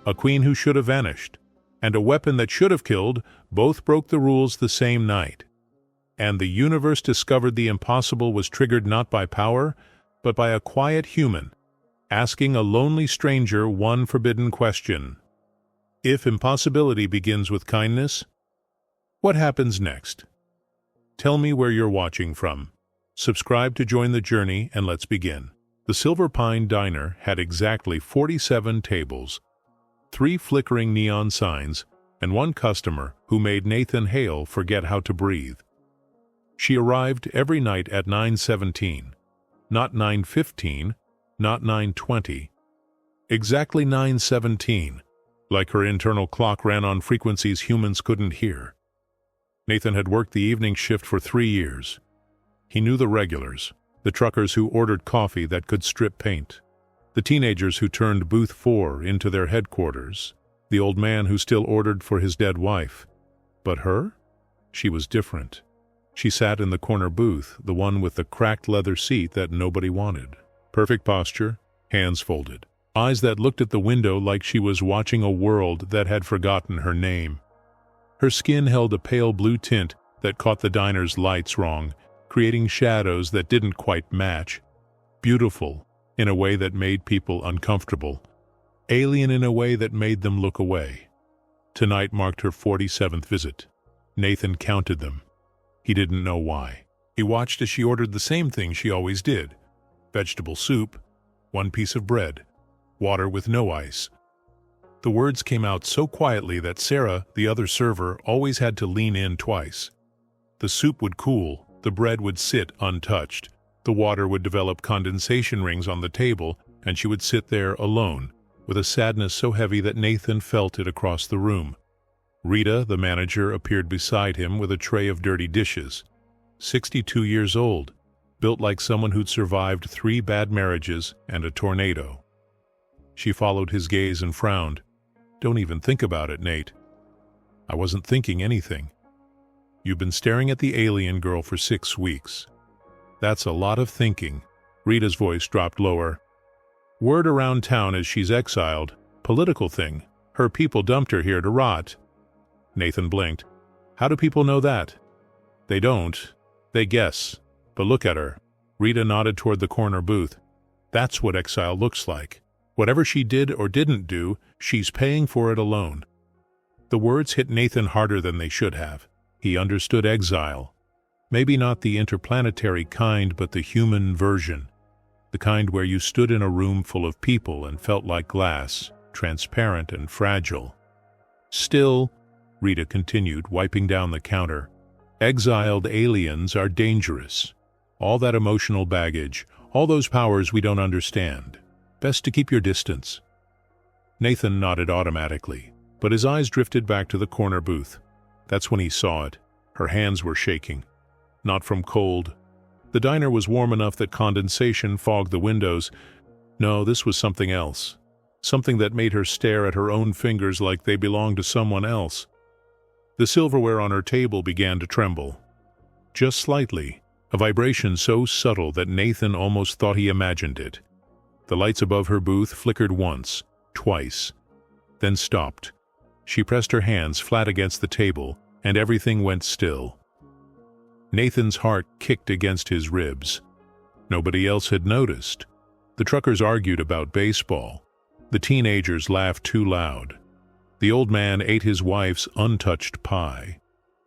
a queen who should have vanished, and a weapon that should have killed both broke the rules the same night. And the universe discovered the impossible was triggered not by power, but by a quiet human, asking a lonely stranger one forbidden question. If impossibility begins with kindness, what happens next? Tell me where you're watching from. Subscribe to join the journey, and let's begin. The Silver Pine Diner had exactly 47 tables, 3 flickering neon signs, and 1 customer who made Nathan Hale forget how to breathe. She arrived every night at 9:17, not 9:15, not 9:20. Exactly 9:17, like her internal clock ran on frequencies humans couldn't hear. Nathan had worked the evening shift for 3 years. He knew the regulars, the truckers who ordered coffee that could strip paint, the teenagers who turned Booth 4 into their headquarters, the old man who still ordered for his dead wife. But her? She was different. She sat in the corner booth, the one with the cracked leather seat that nobody wanted. Perfect posture, hands folded, eyes that looked at the window like she was watching a world that had forgotten her name. Her skin held a pale blue tint that caught the diner's lights wrong, creating shadows that didn't quite match. Beautiful in a way that made people uncomfortable, alien in a way that made them look away. Tonight marked her 47th visit. Nathan counted them. He didn't know why. He watched as she ordered the same thing she always did: vegetable soup, 1 piece of bread, water with no ice. The words came out so quietly that Sarah, the other server, always had to lean in twice. The soup would cool, the bread would sit untouched, the water would develop condensation rings on the table, and she would sit there alone, with a sadness so heavy that Nathan felt it across the room. Rita, the manager, appeared beside him with a tray of dirty dishes. 62 years old, built like someone who'd survived 3 bad marriages and a tornado. She followed his gaze and frowned. "Don't even think about it, Nate." "I wasn't thinking anything." "You've been staring at the alien girl for 6 weeks. That's a lot of thinking." Rita's voice dropped lower. "Word around town is she's exiled. Political thing. Her people dumped her here to rot." Nathan blinked. "How do people know that?" "They don't. They guess. But look at her." Rita nodded toward the corner booth. "That's what exile looks like. Whatever she did or didn't do, she's paying for it alone." The words hit Nathan harder than they should have. He understood exile. Maybe not the interplanetary kind, but the human version. The kind where you stood in a room full of people and felt like glass, transparent and fragile. "Still," Rita continued, wiping down the counter, "exiled aliens are dangerous. All that emotional baggage, all those powers we don't understand. Best to keep your distance." Nathan nodded automatically, but his eyes drifted back to the corner booth. That's when he saw it. Her hands were shaking. Not from cold. The diner was warm enough that condensation fogged the windows. No, this was something else. Something that made her stare at her own fingers like they belonged to someone else. The silverware on her table began to tremble. Just slightly, a vibration so subtle that Nathan almost thought he imagined it. The lights above her booth flickered once, twice, then stopped. She pressed her hands flat against the table, and everything went still. Nathan's heart kicked against his ribs. Nobody else had noticed. The truckers argued about baseball. The teenagers laughed too loud. The old man ate his wife's untouched pie.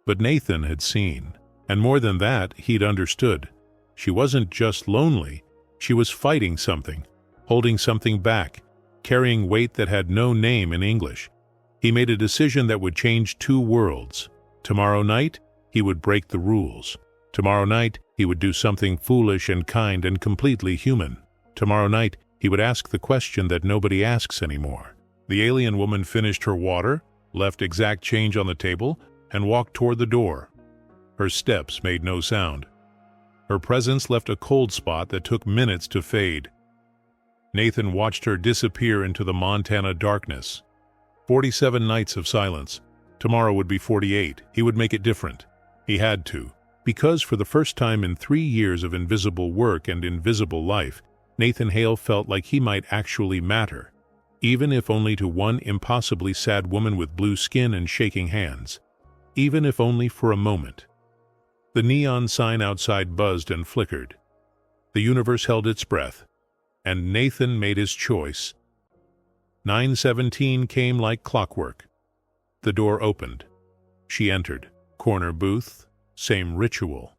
But Nathan had seen, and more than that, he'd understood. She wasn't just lonely, she was fighting something, holding something back, carrying weight that had no name in English. He made a decision that would change 2 worlds. Tomorrow night, he would break the rules. Tomorrow night, he would do something foolish and kind and completely human. Tomorrow night, he would ask the question that nobody asks anymore. The alien woman finished her water, left exact change on the table, and walked toward the door. Her steps made no sound. Her presence left a cold spot that took minutes to fade. Nathan watched her disappear into the Montana darkness. 47 nights of silence. Tomorrow would be 48. He would make it different. He had to. Because for the first time in 3 years of invisible work and invisible life, Nathan Hale felt like he might actually matter. even if only to one impossibly sad woman with blue skin and shaking hands, even if only for a moment. The neon sign outside buzzed and flickered. The universe held its breath, and Nathan made his choice. 9:17 came like clockwork. The door opened. She entered. Corner booth, same ritual.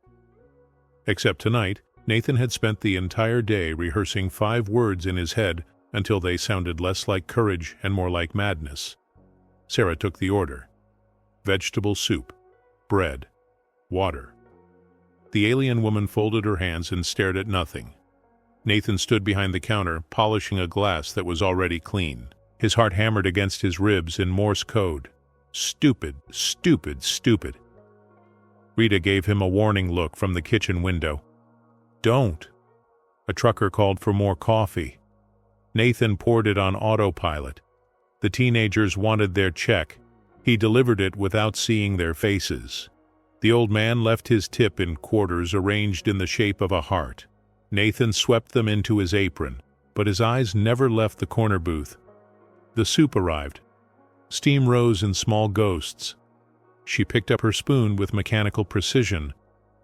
Except tonight, Nathan had spent the entire day rehearsing 5 words in his head until they sounded less like courage and more like madness. Sarah took the order. Vegetable soup, bread, water. The alien woman folded her hands and stared at nothing. Nathan stood behind the counter, polishing a glass that was already clean. His heart hammered against his ribs in Morse code. Stupid, stupid, stupid. Rita gave him a warning look from the kitchen window. Don't. A trucker called for more coffee. Nathan poured it on autopilot. The teenagers wanted their check. He delivered it without seeing their faces. The old man left his tip in quarters arranged in the shape of a heart. Nathan swept them into his apron, but his eyes never left the corner booth. The soup arrived. Steam rose in small ghosts. She picked up her spoon with mechanical precision,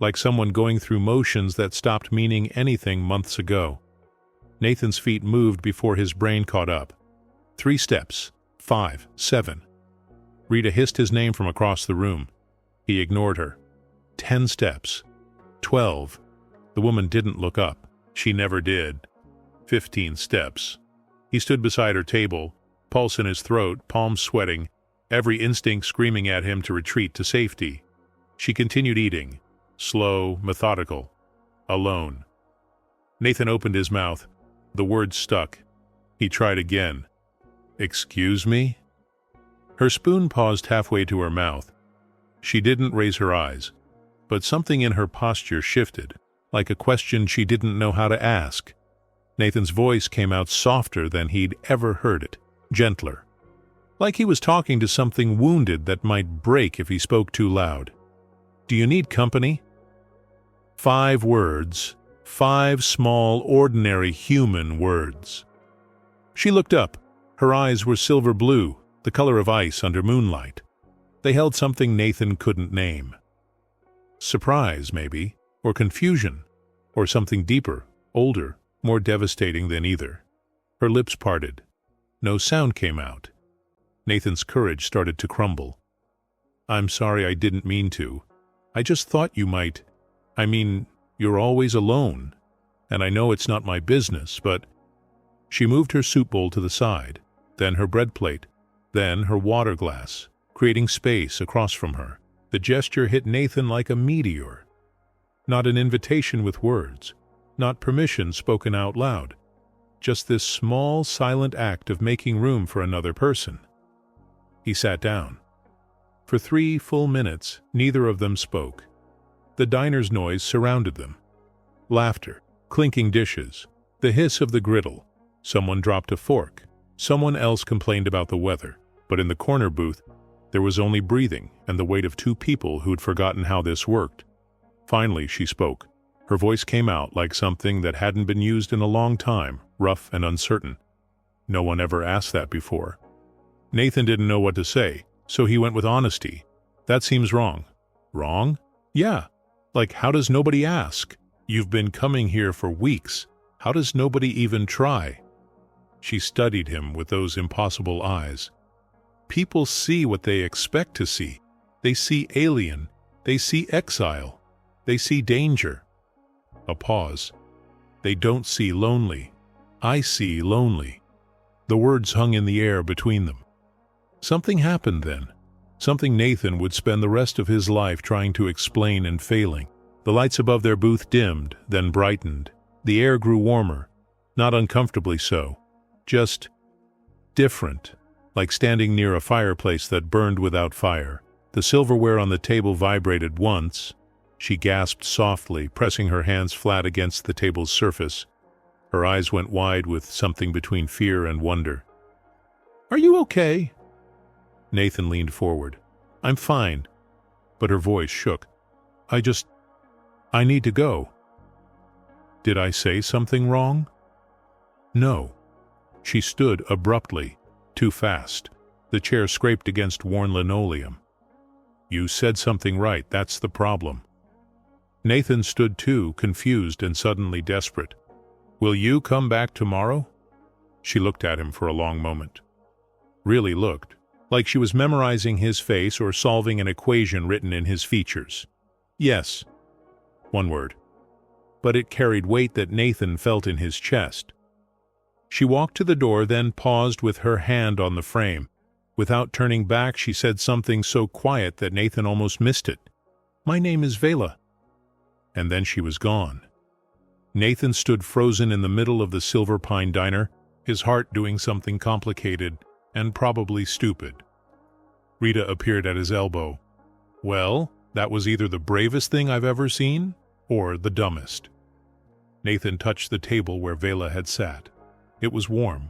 like someone going through motions that stopped meaning anything months ago. Nathan's feet moved before his brain caught up. 3 steps. 5, 7. Rita hissed his name from across the room. He ignored her. 10 steps. 12. The woman didn't look up. She never did. 15 steps. He stood beside her table, pulse in his throat, palms sweating, every instinct screaming at him to retreat to safety. She continued eating, slow, methodical, alone. Nathan opened his mouth. The words stuck. He tried again. "Excuse me?" Her spoon paused halfway to her mouth. She didn't raise her eyes, but something in her posture shifted, like a question she didn't know how to ask. Nathan's voice came out softer than he'd ever heard it, gentler, like he was talking to something wounded that might break if he spoke too loud. "Do you need company?" 5 words, 5 small, ordinary human words. She looked up. Her eyes were silver blue, the color of ice under moonlight. They held something Nathan couldn't name. Surprise, maybe, or confusion, or something deeper, older, more devastating than either. Her lips parted. No sound came out. Nathan's courage started to crumble. "I'm sorry, I didn't mean to. I just thought you might. I mean, you're always alone, and I know it's not my business, but—" She moved her soup bowl to the side, then her bread plate, then her water glass, creating space across from her. The gesture hit Nathan like a meteor. Not an invitation with words, not permission spoken out loud, just this small, silent act of making room for another person. He sat down. For 3 full minutes, neither of them spoke. The diner's noise surrounded them. Laughter, clinking dishes, the hiss of the griddle. Someone dropped a fork. Someone else complained about the weather. But in the corner booth, there was only breathing and the weight of 2 people who'd forgotten how this worked. Finally, she spoke. Her voice came out like something that hadn't been used in a long time, rough and uncertain. No one ever asked that before. Nathan didn't know what to say, so he went with honesty. "That seems wrong." "Wrong?" "Yeah. Like, how does nobody ask? You've been coming here for weeks. How does nobody even try?" She studied him with those impossible eyes. People see what they expect to see. They see alien. They see exile. They see danger. A pause. They don't see lonely. I see lonely. The words hung in the air between them. Something happened then. Something Nathan would spend the rest of his life trying to explain and failing. The lights above their booth dimmed, then brightened. The air grew warmer. Not uncomfortably so. Just different. Like standing near a fireplace that burned without fire. The silverware on the table vibrated once. She gasped softly, pressing her hands flat against the table's surface. Her eyes went wide with something between fear and wonder. "Are you okay?" Nathan leaned forward. "I'm fine." But her voice shook. I need to go." "Did I say something wrong?" "No." She stood abruptly, too fast. The chair scraped against worn linoleum. "You said something right, that's the problem." Nathan stood too, confused and suddenly desperate. "Will you come back tomorrow?" She looked at him for a long moment. Really looked, like she was memorizing his face or solving an equation written in his features. "Yes." One word. But it carried weight that Nathan felt in his chest. She walked to the door, then paused with her hand on the frame. Without turning back, she said something so quiet that Nathan almost missed it. "My name is Vela." And then she was gone. Nathan stood frozen in the middle of the Silver Pine Diner, his heart doing something complicated and probably stupid. Rita appeared at his elbow. "Well, that was either the bravest thing I've ever seen, or the dumbest." Nathan touched the table where Vela had sat. It was warm.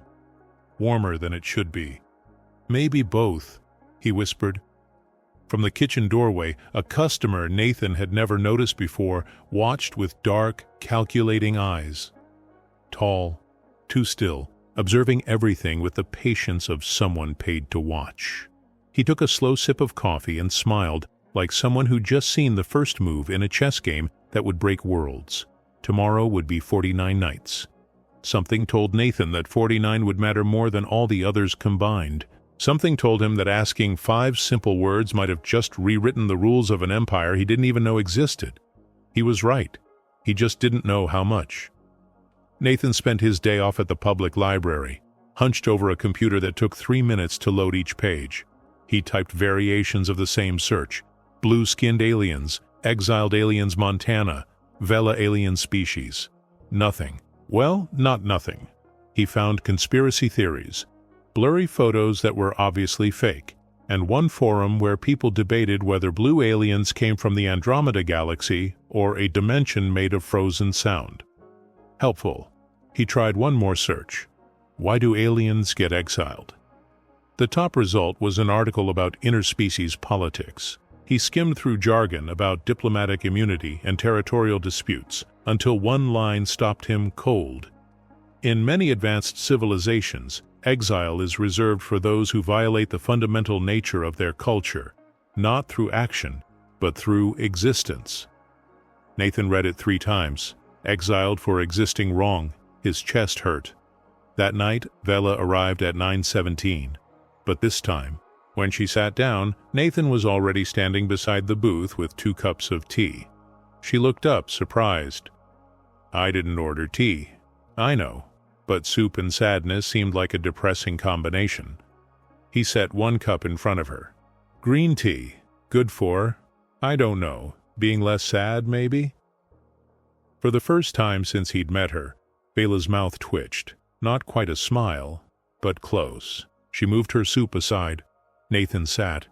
Warmer than it should be. "Maybe both," he whispered. From the kitchen doorway, a customer Nathan had never noticed before watched with dark, calculating eyes. Tall, too still, observing everything with the patience of someone paid to watch. He took a slow sip of coffee and smiled, like someone who'd just seen the first move in a chess game that would break worlds. Tomorrow would be 49 nights. Something told Nathan that 49 would matter more than all the others combined. Something told him that asking 5 simple words might have just rewritten the rules of an empire he didn't even know existed. He was right. He just didn't know how much. Nathan spent his day off at the public library, hunched over a computer that took 3 minutes to load each page. He typed variations of the same search: blue-skinned aliens, exiled aliens Montana, Vela alien species. Nothing. Well, not nothing. He found conspiracy theories, blurry photos that were obviously fake, and one forum where people debated whether blue aliens came from the Andromeda galaxy or a dimension made of frozen sound. Helpful. He tried one more search. Why do aliens get exiled? The top result was an article about interspecies politics. He skimmed through jargon about diplomatic immunity and territorial disputes until one line stopped him cold. In many advanced civilizations, exile is reserved for those who violate the fundamental nature of their culture, not through action, but through existence. Nathan read it 3 times. Exiled for existing wrong. His chest hurt. That night, Vela arrived at 9:17. But this time, when she sat down, Nathan was already standing beside the booth with 2 cups of tea. She looked up, surprised. "I didn't order tea." "I know." But soup and sadness seemed like a depressing combination. He set 1 cup in front of her. "Green tea. Good for, I don't know, being less sad, maybe?" For the first time since he'd met her, Vela's mouth twitched. Not quite a smile, but close. She moved her soup aside. Nathan sat.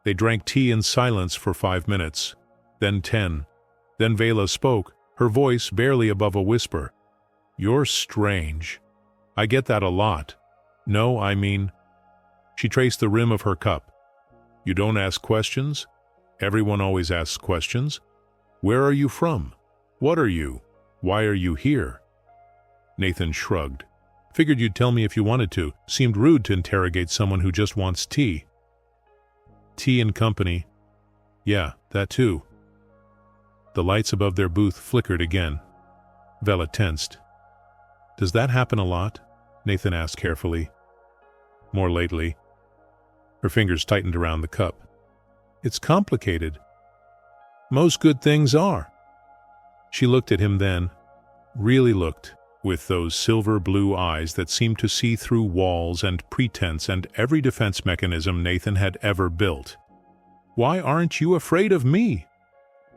They drank tea in silence for 5 minutes, then 10. Then Vela spoke, her voice barely above a whisper. "You're strange. I get that a lot. No, I mean..." She traced the rim of her cup. "You don't ask questions? Everyone always asks questions. Where are you from? What are you? Why are you here?" Nathan shrugged. "Figured you'd tell me if you wanted to. Seemed rude to interrogate someone who just wants tea." "Tea and company." "Yeah, that too." The lights above their booth flickered again. Vela tensed. "Does that happen a lot?" Nathan asked carefully. "More lately." Her fingers tightened around the cup. "It's complicated." "Most good things are." She looked at him then, really looked, with those silver-blue eyes that seemed to see through walls and pretense and every defense mechanism Nathan had ever built. "Why aren't you afraid of me?"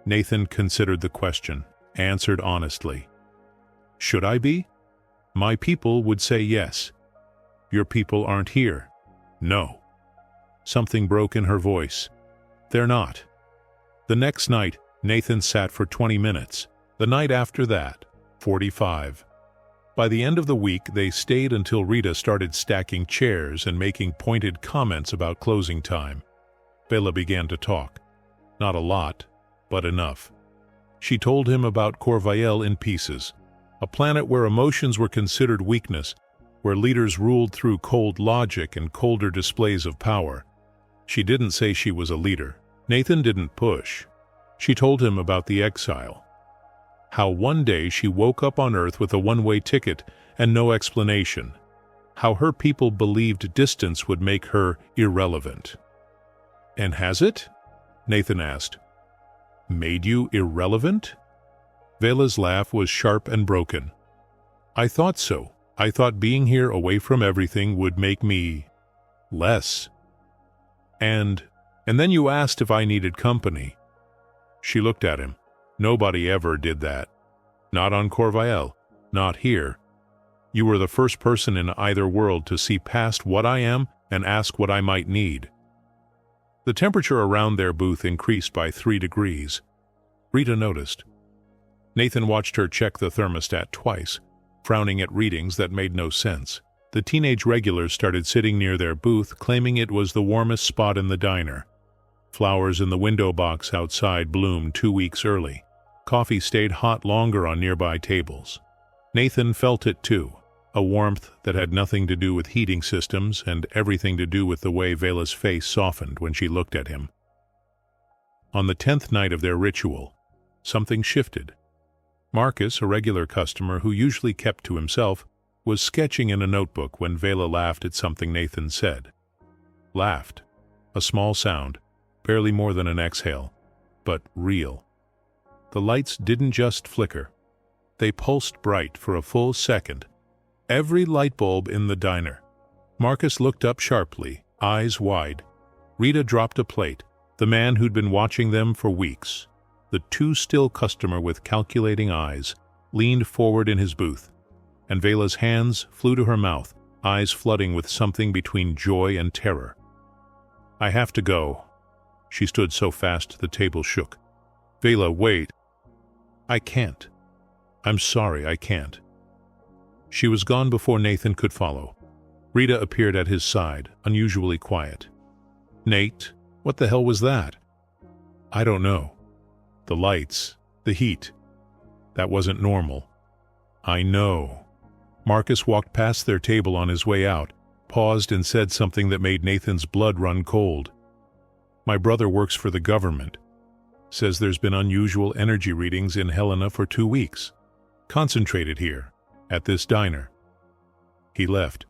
Nathan considered the question, answered honestly. "Should I be? My people would say yes. Your people aren't here." "No." Something broke in her voice. "They're not." The next night, Nathan sat for 20 minutes. The night after that, 45. By the end of the week, they stayed until Rita started stacking chairs and making pointed comments about closing time. Vela began to talk. Not a lot, but enough. She told him about Corvael in pieces, a planet where emotions were considered weakness, where leaders ruled through cold logic and colder displays of power. She didn't say she was a leader. Nathan didn't push. She told him about the exile. How one day she woke up on Earth with a one-way ticket and no explanation. How her people believed distance would make her irrelevant. "And has it?" Nathan asked. "Made you irrelevant?" Vela's laugh was sharp and broken. "I thought so. I thought being here away from everything would make me less. And then you asked if I needed company." She looked at him. "Nobody ever did that. Not on Corvael. Not here. You were the first person in either world to see past what I am and ask what I might need." The temperature around their booth increased by 3 degrees. Rita noticed. Nathan watched her check the thermostat twice, frowning at readings that made no sense. The teenage regulars started sitting near their booth, claiming it was the warmest spot in the diner. Flowers in the window box outside bloomed 2 weeks early. Coffee stayed hot longer on nearby tables. Nathan felt it too, a warmth that had nothing to do with heating systems and everything to do with the way Vela's face softened when she looked at him. On the 10th night of their ritual, something shifted. Marcus, a regular customer who usually kept to himself, was sketching in a notebook when Vela laughed at something Nathan said. Laughed. A small sound, barely more than an exhale, but real. The lights didn't just flicker. They pulsed bright for a full second. Every light bulb in the diner. Marcus looked up sharply, eyes wide. Rita dropped a plate, the man who'd been watching them for weeks. The too-still customer with calculating eyes leaned forward in his booth, and Vela's hands flew to her mouth, eyes flooding with something between joy and terror. "I have to go." She stood so fast the table shook. "Vela, wait." "I can't. I'm sorry, I can't." She was gone before Nathan could follow. Rita appeared at his side, unusually quiet. "Nate, what the hell was that?" "I don't know. The lights, the heat. That wasn't normal." "I know." Marcus walked past their table on his way out, paused and said something that made Nathan's blood run cold. "My brother works for the government. Says there's been unusual energy readings in Helena for 2 weeks. Concentrated here, at this diner." He left.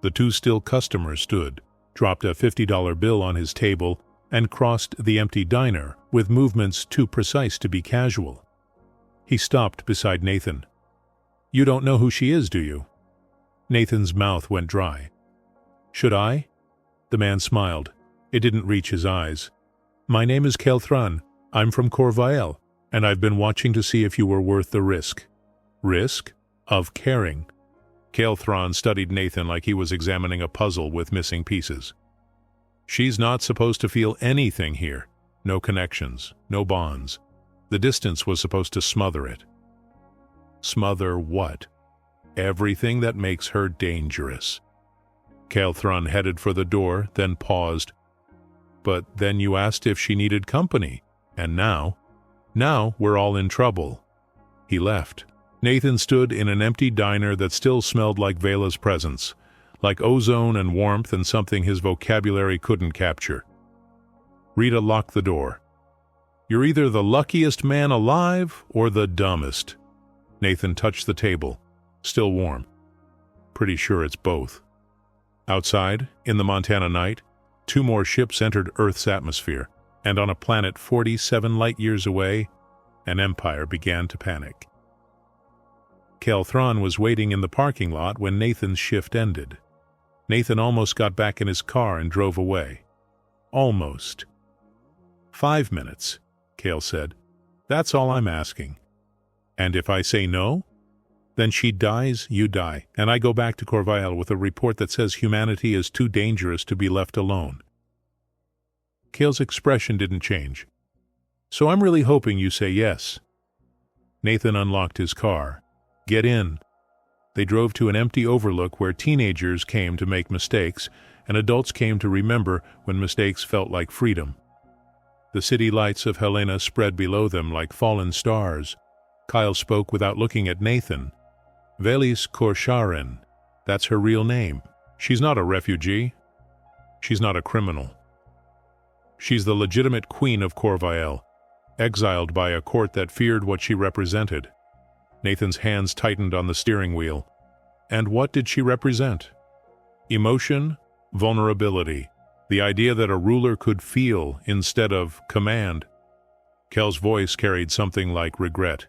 The two still customers stood, dropped a $50 bill on his table, and crossed the empty diner with movements too precise to be casual. He stopped beside Nathan. "You don't know who she is, do you?" Nathan's mouth went dry. "Should I?" The man smiled. It didn't reach his eyes. "My name is Kelthran. I'm from Corvael, and I've been watching to see if you were worth the risk." "Risk? Of caring." Kelthran studied Nathan like he was examining a puzzle with missing pieces. "She's not supposed to feel anything here. No connections, no bonds. The distance was supposed to smother it." "Smother what?" "Everything that makes her dangerous." Kelthran headed for the door, then paused. "But then you asked if she needed company, and now we're all in trouble." He left. Nathan stood in an empty diner that still smelled like Vela's presence, like ozone and warmth and something his vocabulary couldn't capture. Rita locked the door. "You're either the luckiest man alive or the dumbest." Nathan touched the table. "Still warm." "Pretty sure it's both." Outside, in the Montana night, 2 more ships entered Earth's atmosphere, and on a planet 47 light-years away, an empire began to panic. Kelthran was waiting in the parking lot when Nathan's shift ended. Nathan almost got back in his car and drove away. Almost. 5 minutes, Kale said. "That's all I'm asking. And if I say no, then she dies, you die, and I go back to Corvael with a report that says humanity is too dangerous to be left alone." Kale's expression didn't change. "So I'm really hoping you say yes." Nathan unlocked his car. "Get in." They drove to an empty overlook where teenagers came to make mistakes and adults came to remember when mistakes felt like freedom. The city lights of Helena spread below them like fallen stars. Kyle spoke without looking at Nathan. "Velis Korsharen." That's her real name. She's not a refugee. She's not a criminal. She's the legitimate queen of Corvael, exiled by a court that feared what she represented. Nathan's hands tightened on the steering wheel. And what did she represent? Emotion, vulnerability, the idea that a ruler could feel instead of command. Kel's voice carried something like regret.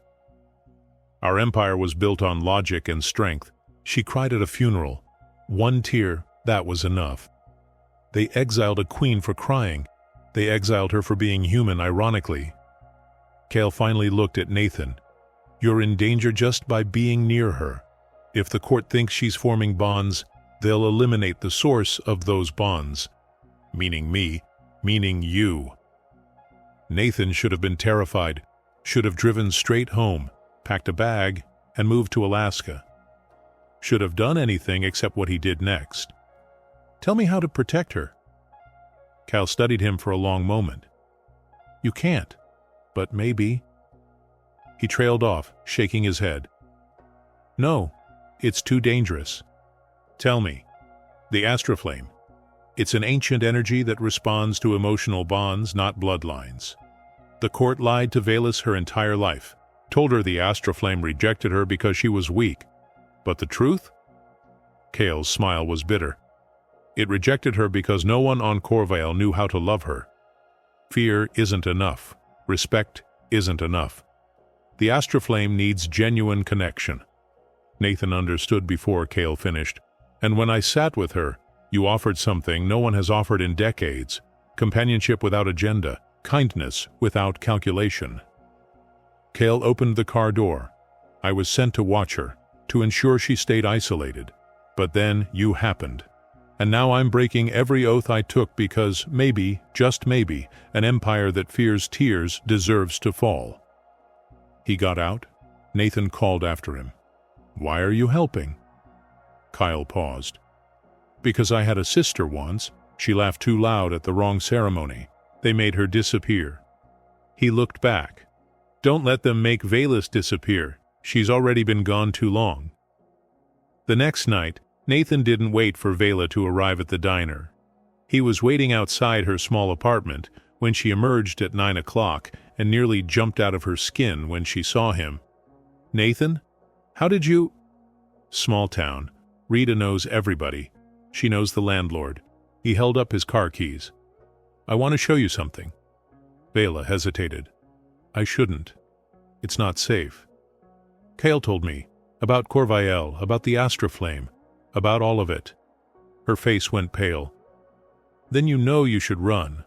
Our empire was built on logic and strength. She cried at a funeral. One tear, that was enough. They exiled a queen for crying. They exiled her for being human, ironically. Kel finally looked at Nathan. You're in danger just by being near her. If the court thinks she's forming bonds, they'll eliminate the source of those bonds. Meaning me, meaning you. Nathan should have been terrified, should have driven straight home, packed a bag, and moved to Alaska. Should have done anything except what he did next. Tell me how to protect her. Cal studied him for a long moment. You can't, but maybe. He trailed off, shaking his head. No, it's too dangerous. Tell me. The astroflame. It's an ancient energy that responds to emotional bonds, not bloodlines. The court lied to Velas her entire life, told her the astroflame rejected her because she was weak. But the truth? Kale's smile was bitter. It rejected her because no one on Corvael knew how to love her. Fear isn't enough. Respect isn't enough. The astroflame needs genuine connection. Nathan understood before Kale finished, and when I sat with her, you offered something no one has offered in decades: companionship without agenda, kindness without calculation. Kale opened the car door. I was sent to watch her, to ensure she stayed isolated. But then you happened. And now I'm breaking every oath I took because maybe, just maybe, an empire that fears tears deserves to fall. He got out. Nathan called after him. Why are you helping? Kyle paused. Because I had a sister once. She laughed too loud at the wrong ceremony. They made her disappear. He looked back. Don't let them make Velas disappear. She's already been gone too long. The next night, Nathan didn't wait for Vela to arrive at the diner. He was waiting outside her small apartment when she emerged at 9 o'clock and nearly jumped out of her skin when she saw him. Nathan? How did you... Small town. Rita knows everybody. She knows the landlord. He held up his car keys. I want to show you something. Vela hesitated. I shouldn't. It's not safe. Kale told me. About Corvael, about the astroflame. About all of it. Her face went pale. Then you know you should run.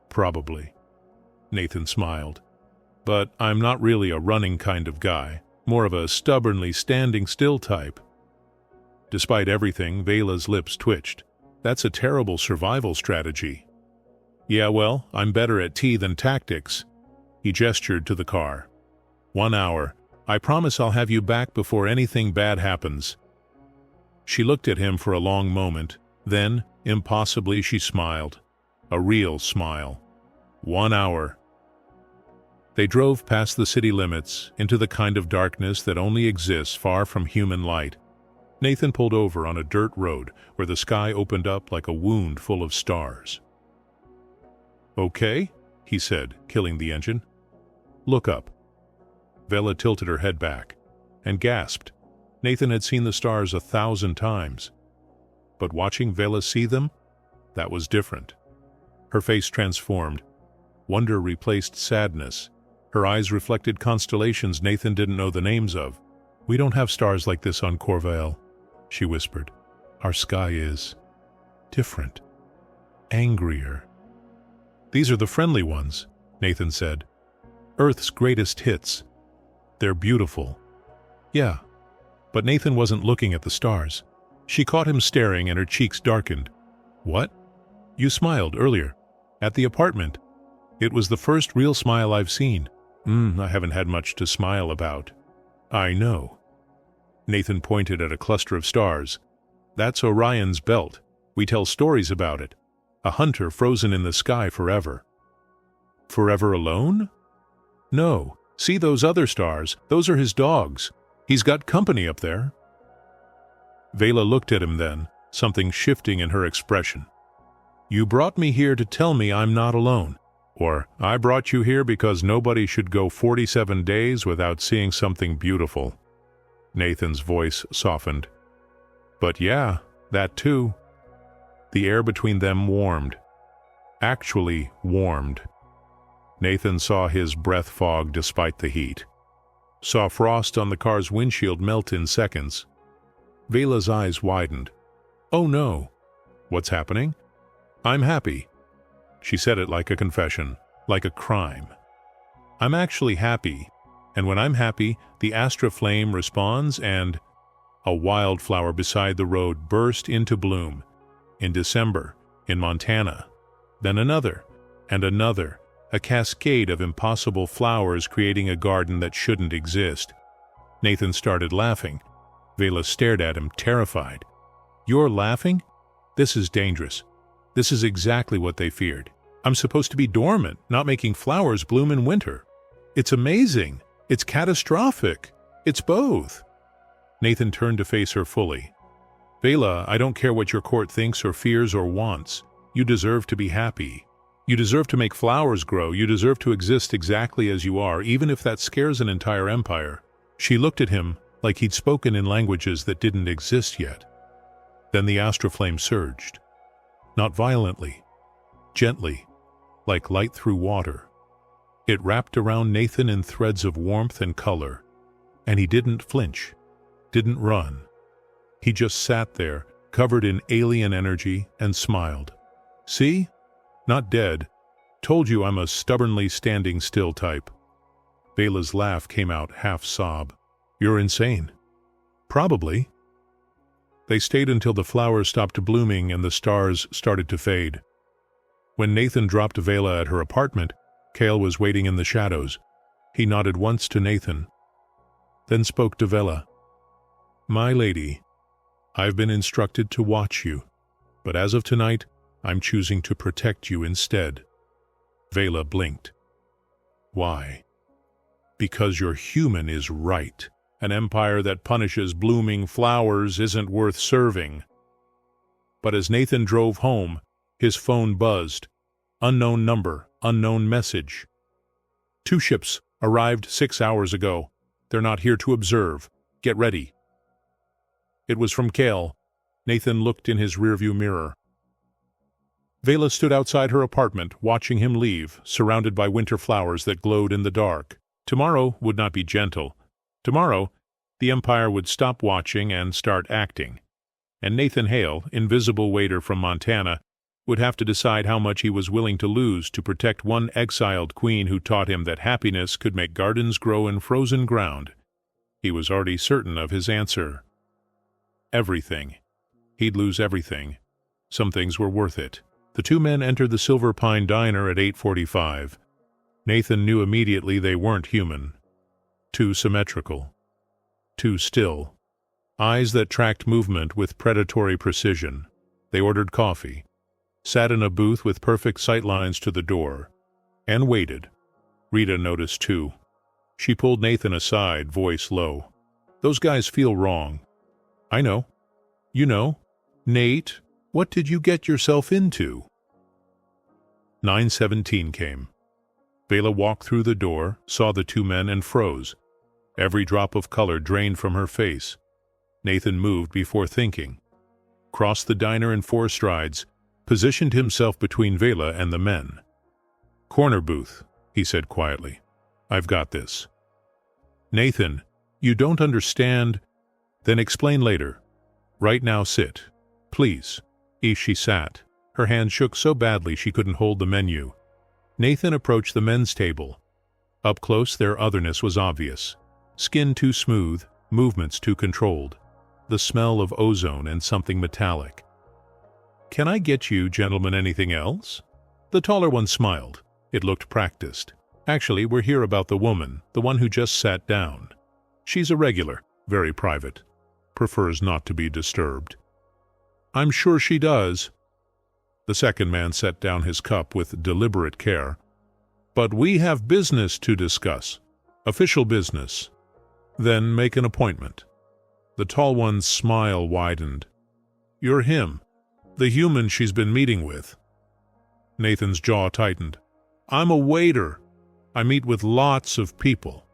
Probably. Nathan smiled. But I'm not really a running kind of guy. More of a stubbornly standing still type. Despite everything, Vela's lips twitched. That's a terrible survival strategy. Yeah, well, I'm better at tea than tactics. He gestured to the car. 1 hour. I promise I'll have you back before anything bad happens. She looked at him for a long moment. Then, impossibly, she smiled. A real smile. 1 hour. They drove past the city limits, into the kind of darkness that only exists far from human light. Nathan pulled over on a dirt road where the sky opened up like a wound full of stars. Okay, he said, killing the engine. Look up. Vela tilted her head back and gasped. Nathan had seen the stars 1,000 times. But watching Vela see them, that was different. Her face transformed. Wonder replaced sadness. Her eyes reflected constellations Nathan didn't know the names of. We don't have stars like this on Corvael, she whispered. Our sky is different, angrier. These are the friendly ones, Nathan said. Earth's greatest hits. They're beautiful. Yeah, but Nathan wasn't looking at the stars. She caught him staring and her cheeks darkened. What? You smiled earlier. At the apartment. It was the first real smile I've seen. I haven't had much to smile about. I know. Nathan pointed at a cluster of stars. That's Orion's belt. We tell stories about it. A hunter frozen in the sky forever. Forever alone? No. See those other stars? Those are his dogs. He's got company up there. Vela looked at him then, something shifting in her expression. "You brought me here to tell me I'm not alone. Or, I brought you here because nobody should go 47 days without seeing something beautiful." Nathan's voice softened. "But yeah, that too." The air between them warmed. Actually warmed. Nathan saw his breath fog despite the heat. Saw frost on the car's windshield melt in seconds. Vela's eyes widened. "Oh no. What's happening?" "I'm happy." She said it like a confession, like a crime. "I'm actually happy, and when I'm happy, the Astra flame responds and—" A wildflower beside the road burst into bloom. In December, in Montana. Then another, and another, a cascade of impossible flowers creating a garden that shouldn't exist. Nathan started laughing. Vela stared at him, terrified. "You're laughing? This is dangerous. This is exactly what they feared. I'm supposed to be dormant, not making flowers bloom in winter. It's amazing. It's catastrophic. It's both." Nathan turned to face her fully. "Vela, I don't care what your court thinks or fears or wants. You deserve to be happy. You deserve to make flowers grow. You deserve to exist exactly as you are, even if that scares an entire empire." She looked at him like he'd spoken in languages that didn't exist yet. Then the astroflame surged. Not violently, gently, like light through water. It wrapped around Nathan in threads of warmth and color, and he didn't flinch, didn't run. He just sat there, covered in alien energy, and smiled. "See? Not dead. Told you I'm a stubbornly standing still type." Vela's laugh came out half-sob. "You're insane." "Probably." They stayed until the flowers stopped blooming and the stars started to fade. When Nathan dropped Vela at her apartment, Cale was waiting in the shadows. He nodded once to Nathan, then spoke to Vela. "My lady, I've been instructed to watch you, but as of tonight, I'm choosing to protect you instead." Vela blinked. "Why?" "Because your human is right. An empire that punishes blooming flowers isn't worth serving." But as Nathan drove home, his phone buzzed. Unknown number, unknown message. "2 ships arrived 6 hours ago. They're not here to observe. Get ready." It was from Cale. Nathan looked in his rearview mirror. Vela stood outside her apartment, watching him leave, surrounded by winter flowers that glowed in the dark. Tomorrow would not be gentle. Tomorrow, the Empire would stop watching and start acting. And Nathan Hale, invisible waiter from Montana, would have to decide how much he was willing to lose to protect one exiled queen who taught him that happiness could make gardens grow in frozen ground. He was already certain of his answer. Everything. He'd lose everything. Some things were worth it. The 2 men entered the Silver Pine Diner at 8:45. Nathan knew immediately they weren't human. Too symmetrical. Too still. Eyes that tracked movement with predatory precision. They ordered coffee, sat in a booth with perfect sightlines to the door, and waited. Rita noticed too. She pulled Nathan aside, voice low. "Those guys feel wrong." "I know." "You know? Nate, what did you get yourself into?" 9:17 came. Vela walked through the door, saw the 2 men, and froze. Every drop of color drained from her face. Nathan moved before thinking. Crossed the diner in 4 strides, positioned himself between Vela and the men. "Corner booth," he said quietly. "I've got this." "Nathan, you don't understand." "Then explain later. Right now sit. Please." She sat. Her hand shook so badly she couldn't hold the menu. Nathan approached the men's table. Up close, their otherness was obvious. Skin too smooth, movements too controlled. The smell of ozone and something metallic. "Can I get you gentlemen anything else?" The taller one smiled. It looked practiced. "Actually, we're here about the woman, the one who just sat down. She's a regular, very private. Prefers not to be disturbed." "I'm sure she does." The second man set down his cup with deliberate care. "But we have business to discuss. Official business. Then make an appointment." The tall one's smile widened. "You're him, the human she's been meeting with." Nathan's jaw tightened. "I'm a waiter. I meet with lots of people.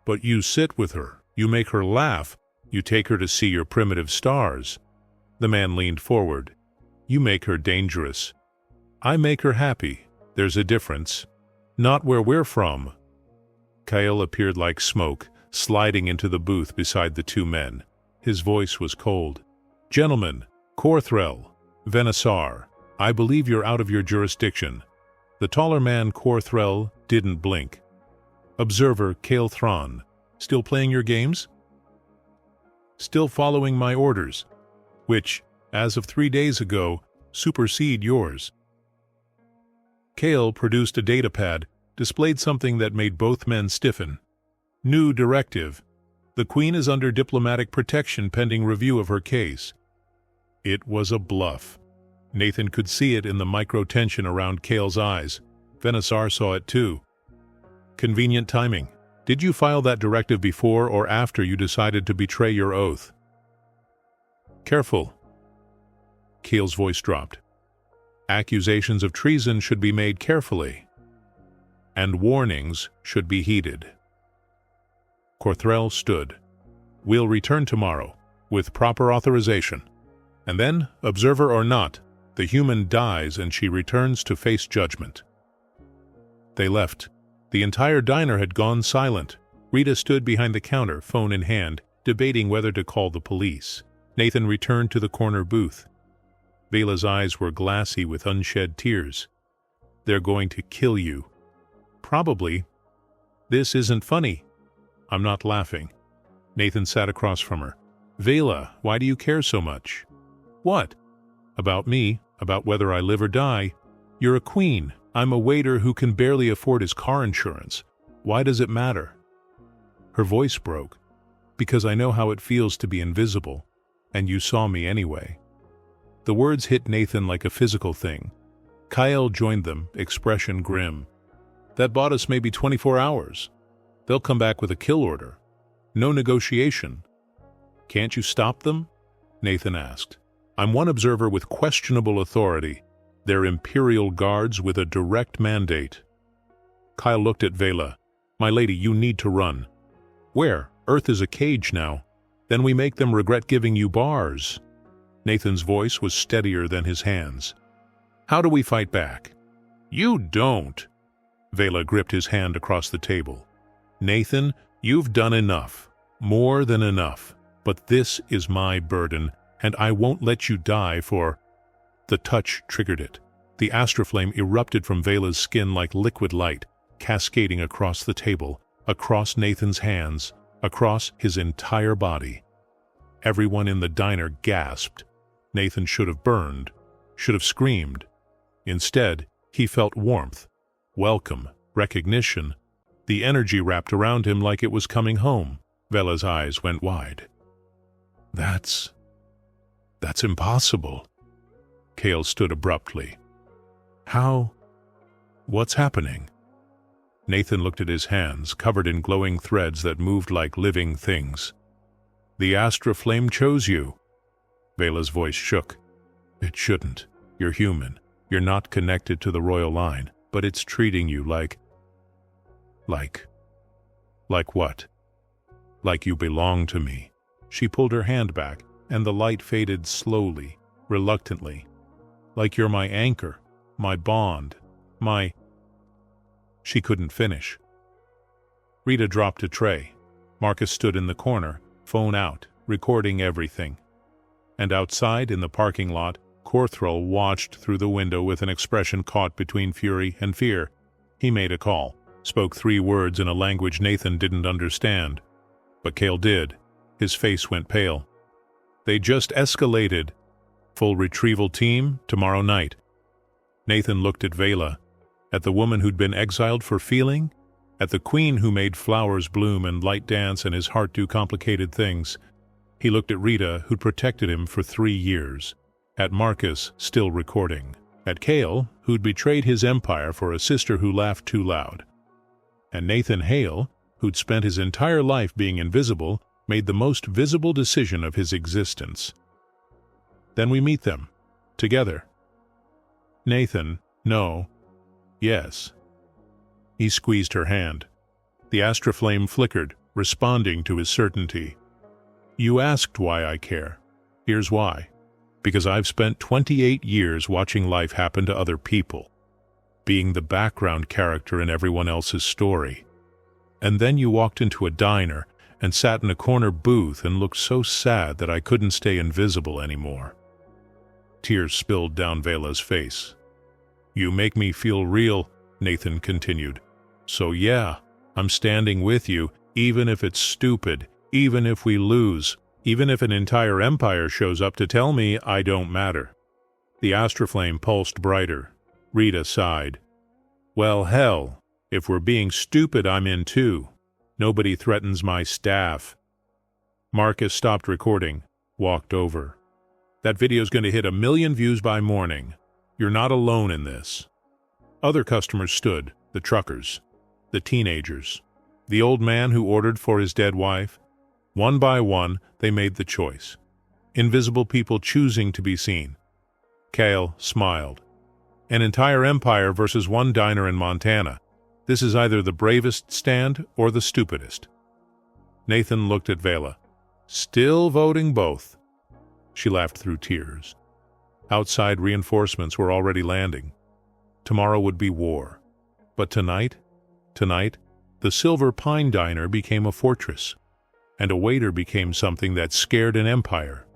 But you sit with her, you make her laugh, you take her to see your primitive stars." The man leaned forward. "You make her dangerous. I make her happy. There's a difference. Not where we're from." Kyle appeared like smoke, sliding into the booth beside the two men. His voice was cold. "Gentlemen, Corthrell, Venisar, I believe you're out of your jurisdiction." The taller man, Corthrell, didn't blink. "Observer, Kale Thron, still playing your games?" "Still following my orders, which, as of 3 days ago, supersede yours." Kale produced a datapad, displayed something that made both men stiffen. "New directive. The Queen is under diplomatic protection pending review of her case." It was a bluff. Nathan could see it in the micro-tension around Kale's eyes. Venisar saw it too. "Convenient timing. Did you file that directive before or after you decided to betray your oath?" "Careful." Kale's voice dropped. "Accusations of treason should be made carefully, and warnings should be heeded." Corthrell stood. "We'll return tomorrow, with proper authorization. And then, observer or not, the human dies and she returns to face judgment." They left. The entire diner had gone silent. Rita stood behind the counter, phone in hand, debating whether to call the police. Nathan returned to the corner booth. Vela's eyes were glassy with unshed tears. "They're going to kill you." "Probably." "This isn't funny." "I'm not laughing." Nathan sat across from her. "Vela, why do you care so much?" "What?" "About me, about whether I live or die. You're a queen. I'm a waiter who can barely afford his car insurance. Why does it matter?" Her voice broke. "Because I know how it feels to be invisible, and you saw me anyway." The words hit Nathan like a physical thing. Kyle joined them, expression grim. "That bought us maybe 24 hours. They'll come back with a kill order. No negotiation." "Can't you stop them?" Nathan asked. "I'm one observer with questionable authority. They're Imperial guards with a direct mandate." Kyle looked at Vela. "My lady, you need to run." "Where? Earth is a cage now. Then we make them regret giving you bars." Nathan's voice was steadier than his hands. "How do we fight back?" "You don't." Vela gripped his hand across the table. "Nathan, you've done enough. More than enough. But this is my burden, and I won't let you die for—" The touch triggered it. The astroflame erupted from Vela's skin like liquid light, cascading across the table, across Nathan's hands, across his entire body. Everyone in the diner gasped. Nathan should have burned, should have screamed. Instead, he felt warmth, welcome, recognition. The energy wrapped around him like it was coming home. Vela's eyes went wide. That's impossible." Kale stood abruptly. "How? What's happening?" Nathan looked at his hands, covered in glowing threads that moved like living things. "The Astra Flame chose you." Vela's voice shook. "It shouldn't. You're human. You're not connected to the royal line, but it's treating you like what? Like you belong to me." She pulled her hand back, and the light faded slowly, reluctantly. "Like you're my anchor, my bond, my—" She couldn't finish. Rita dropped a tray. Marcus stood in the corner, phone out, recording everything. And outside, in the parking lot, Corthrell watched through the window with an expression caught between fury and fear. He made a call, spoke 3 words in a language Nathan didn't understand. But Kale did. His face went pale. "They just escalated. Full retrieval team, tomorrow night." Nathan looked at Vela, at the woman who'd been exiled for feeling, at the queen who made flowers bloom and light dance and his heart do complicated things. He looked at Rita, who'd protected him for 3 years, at Marcus, still recording, at Kale, who'd betrayed his empire for a sister who laughed too loud, and Nathan Hale, who'd spent his entire life being invisible made the most visible decision of his existence. Then we meet them, together. Nathan, no. Yes. He squeezed her hand. The astroflame flickered, responding to his certainty. You asked why I care. Here's why. Because I've spent 28 years watching life happen to other people, being the background character in everyone else's story. And then you walked into a diner and sat in a corner booth and looked so sad that I couldn't stay invisible anymore. Tears spilled down Vela's face. You make me feel real, Nathan continued. So yeah, I'm standing with you, even if it's stupid, even if we lose, even if an entire empire shows up to tell me I don't matter. The astroflame pulsed brighter. Rita sighed. Well, hell, if we're being stupid, I'm in too. Nobody threatens my staff. Marcus stopped recording, walked over. That video's going to hit 1 million views by morning. You're not alone in this. Other customers stood, the truckers, the teenagers, the old man who ordered for his dead wife. One by one, they made the choice. Invisible people choosing to be seen. Cale smiled. An entire empire versus one diner in Montana. This is either the bravest stand or the stupidest. Nathan looked at Vela. Still voting both. She laughed through tears. Outside reinforcements were already landing. Tomorrow would be war. But tonight, the Silver Pine Diner became a fortress, and a waiter became something that scared an empire.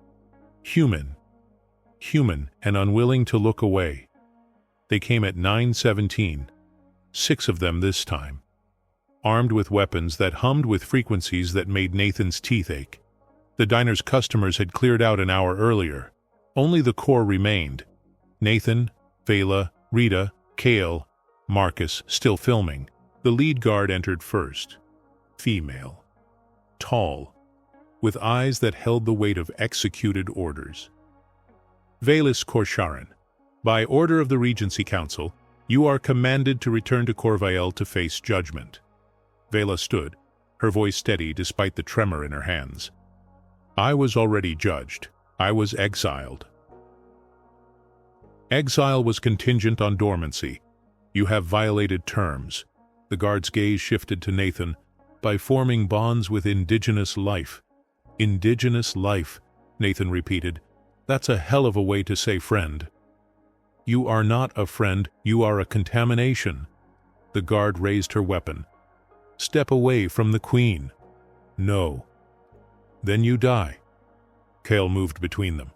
Human and unwilling to look away. They came at 9:17, 6 of them this time, armed with weapons that hummed with frequencies that made Nathan's teeth ache. The diner's customers had cleared out an hour earlier. Only the core remained. Nathan, Vela, Rita, Cale, Marcus, still filming. The lead guard entered first. Female. Tall. With eyes that held the weight of executed orders. Velis Korsharan, by order of the Regency Council, you are commanded to return to Corvael to face judgment. Vela stood, her voice steady despite the tremor in her hands. I was already judged. I was exiled. Exile was contingent on dormancy. You have violated terms. The guard's gaze shifted to Nathan. By forming bonds with indigenous life. Indigenous life, Nathan repeated. That's a hell of a way to say friend. You are not a friend, you are a contamination. The guard raised her weapon. Step away from the queen. No. Then you die. Cale moved between them.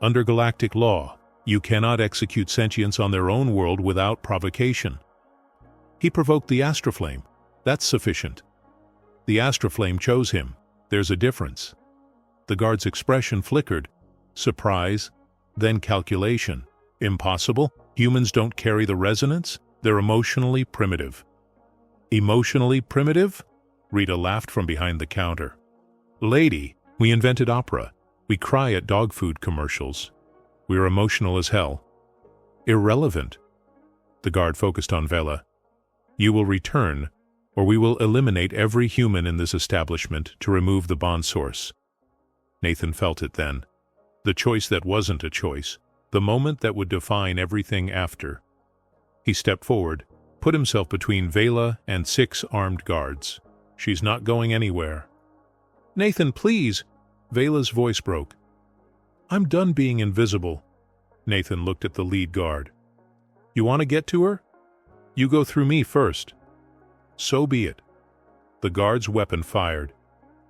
Under galactic law, you cannot execute sentience on their own world without provocation. He provoked the astroflame. That's sufficient. The astroflame chose him. There's a difference. The guard's expression flickered. Surprise, then calculation. Impossible? Humans don't carry the resonance? They're emotionally primitive. Emotionally primitive? Rita laughed from behind the counter. Lady, we invented opera. We cry at dog food commercials. We're emotional as hell. Irrelevant. The guard focused on Vela. You will return, or we will eliminate every human in this establishment to remove the bond source. Nathan felt it then. The choice that wasn't a choice. The moment that would define everything after. He stepped forward, put himself between Vela and 6 armed guards. She's not going anywhere. Nathan, please! Vela's voice broke. I'm done being invisible. Nathan looked at the lead guard. You want to get to her? You go through me first. So be it. The guard's weapon fired.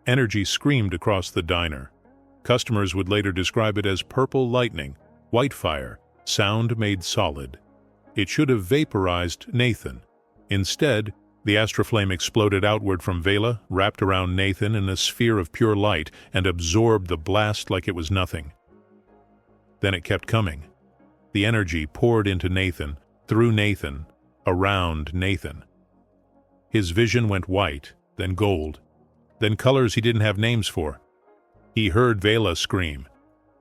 Energy screamed across the diner. Customers would later describe it as purple lightning, white fire, sound made solid. It should have vaporized Nathan. Instead, the astroflame exploded outward from Vela, wrapped around Nathan in a sphere of pure light, and absorbed the blast like it was nothing. Then it kept coming. The energy poured into Nathan, through Nathan, around Nathan. His vision went white, then gold, then colors he didn't have names for. He heard Vela scream,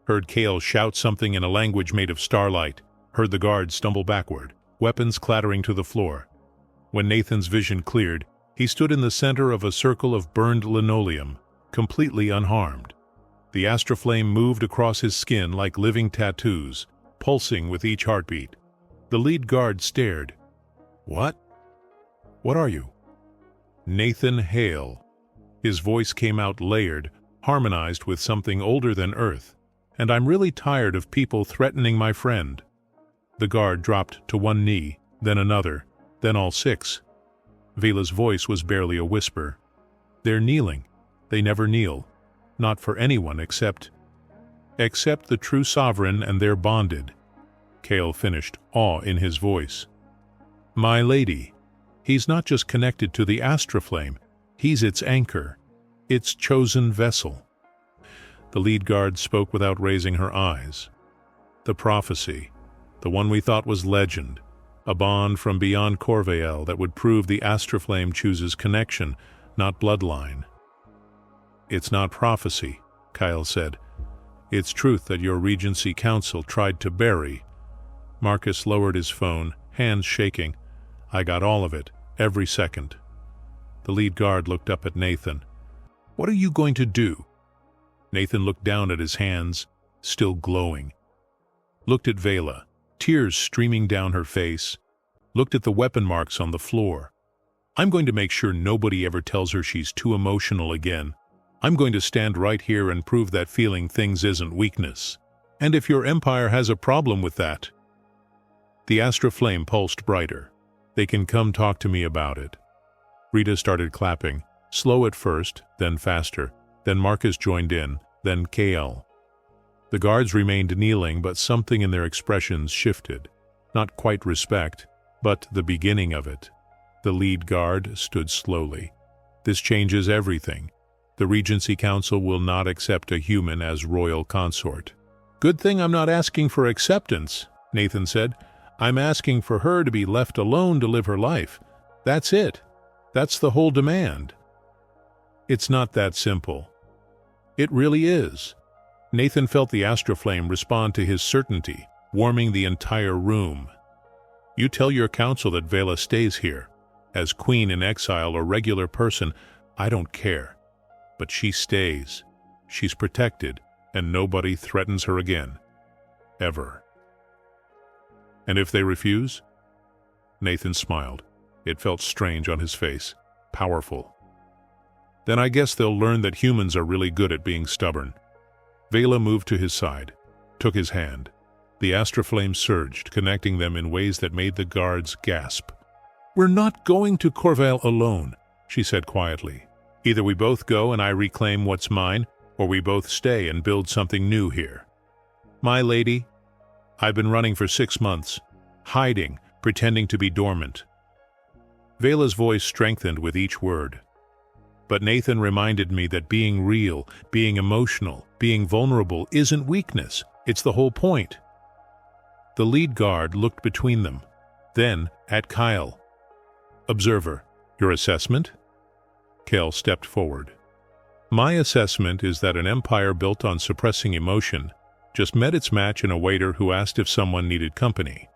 heard Cale shout something in a language made of starlight, heard the guards stumble backward, weapons clattering to the floor. When Nathan's vision cleared, he stood in the center of a circle of burned linoleum, completely unharmed. The astroflame moved across his skin like living tattoos, pulsing with each heartbeat. The lead guard stared. "What? What are you?" "Nathan Hale." His voice came out layered, harmonized with something older than Earth. "And I'm really tired of people threatening my friend." The guard dropped to one knee, then another, then all six. Vela's voice was barely a whisper. "They're kneeling. They never kneel. Not for anyone except the true sovereign, and they're bonded." Kale finished, awe in his voice. "My lady, he's not just connected to the astroflame, he's its anchor, its chosen vessel." The lead guard spoke without raising her eyes. "The prophecy, the one we thought was legend, a bond from beyond Corvael that would prove the astroflame chooses connection, not bloodline." "It's not prophecy," Kyle said. "It's truth that your Regency Council tried to bury." Marcus lowered his phone, hands shaking. "I got all of it, every second." The lead guard looked up at Nathan. "What are you going to do?" Nathan looked down at his hands, still glowing. Looked at Vela, tears streaming down her face. Looked at the weapon marks on the floor. "I'm going to make sure nobody ever tells her she's too emotional again. I'm going to stand right here and prove that feeling things isn't weakness. And if your empire has a problem with that..." The astroflame pulsed brighter. "They can come talk to me about it." Rita started clapping, slow at first, then faster. Then Marcus joined in, then KL. The guards remained kneeling, but something in their expressions shifted. Not quite respect, but the beginning of it. The lead guard stood slowly. "This changes everything. The Regency Council will not accept a human as royal consort." "Good thing I'm not asking for acceptance," Nathan said. "I'm asking for her to be left alone to live her life. That's it. That's the whole demand." "It's not that simple." "It really is." Nathan felt the astroflame respond to his certainty, warming the entire room. "You tell your council that Vela stays here. As queen in exile or regular person, I don't care. But she stays. She's protected, and nobody threatens her again. Ever." "And if they refuse?" Nathan smiled. It felt strange on his face, powerful. "Then I guess they'll learn that humans are really good at being stubborn." Vela moved to his side, took his hand. The astroflame surged, connecting them in ways that made the guards gasp. "We're not going to Corvael alone," she said quietly. "Either we both go and I reclaim what's mine, or we both stay and build something new here. My lady, I've been running for 6 months, hiding, pretending to be dormant." Vela's voice strengthened with each word. "But Nathan reminded me that being real, being emotional, being vulnerable isn't weakness. It's the whole point." The lead guard looked between them, then at Kyle. "Observer, your assessment?" Kyle stepped forward. "My assessment is that an empire built on suppressing emotion just met its match in a waiter who asked if someone needed company.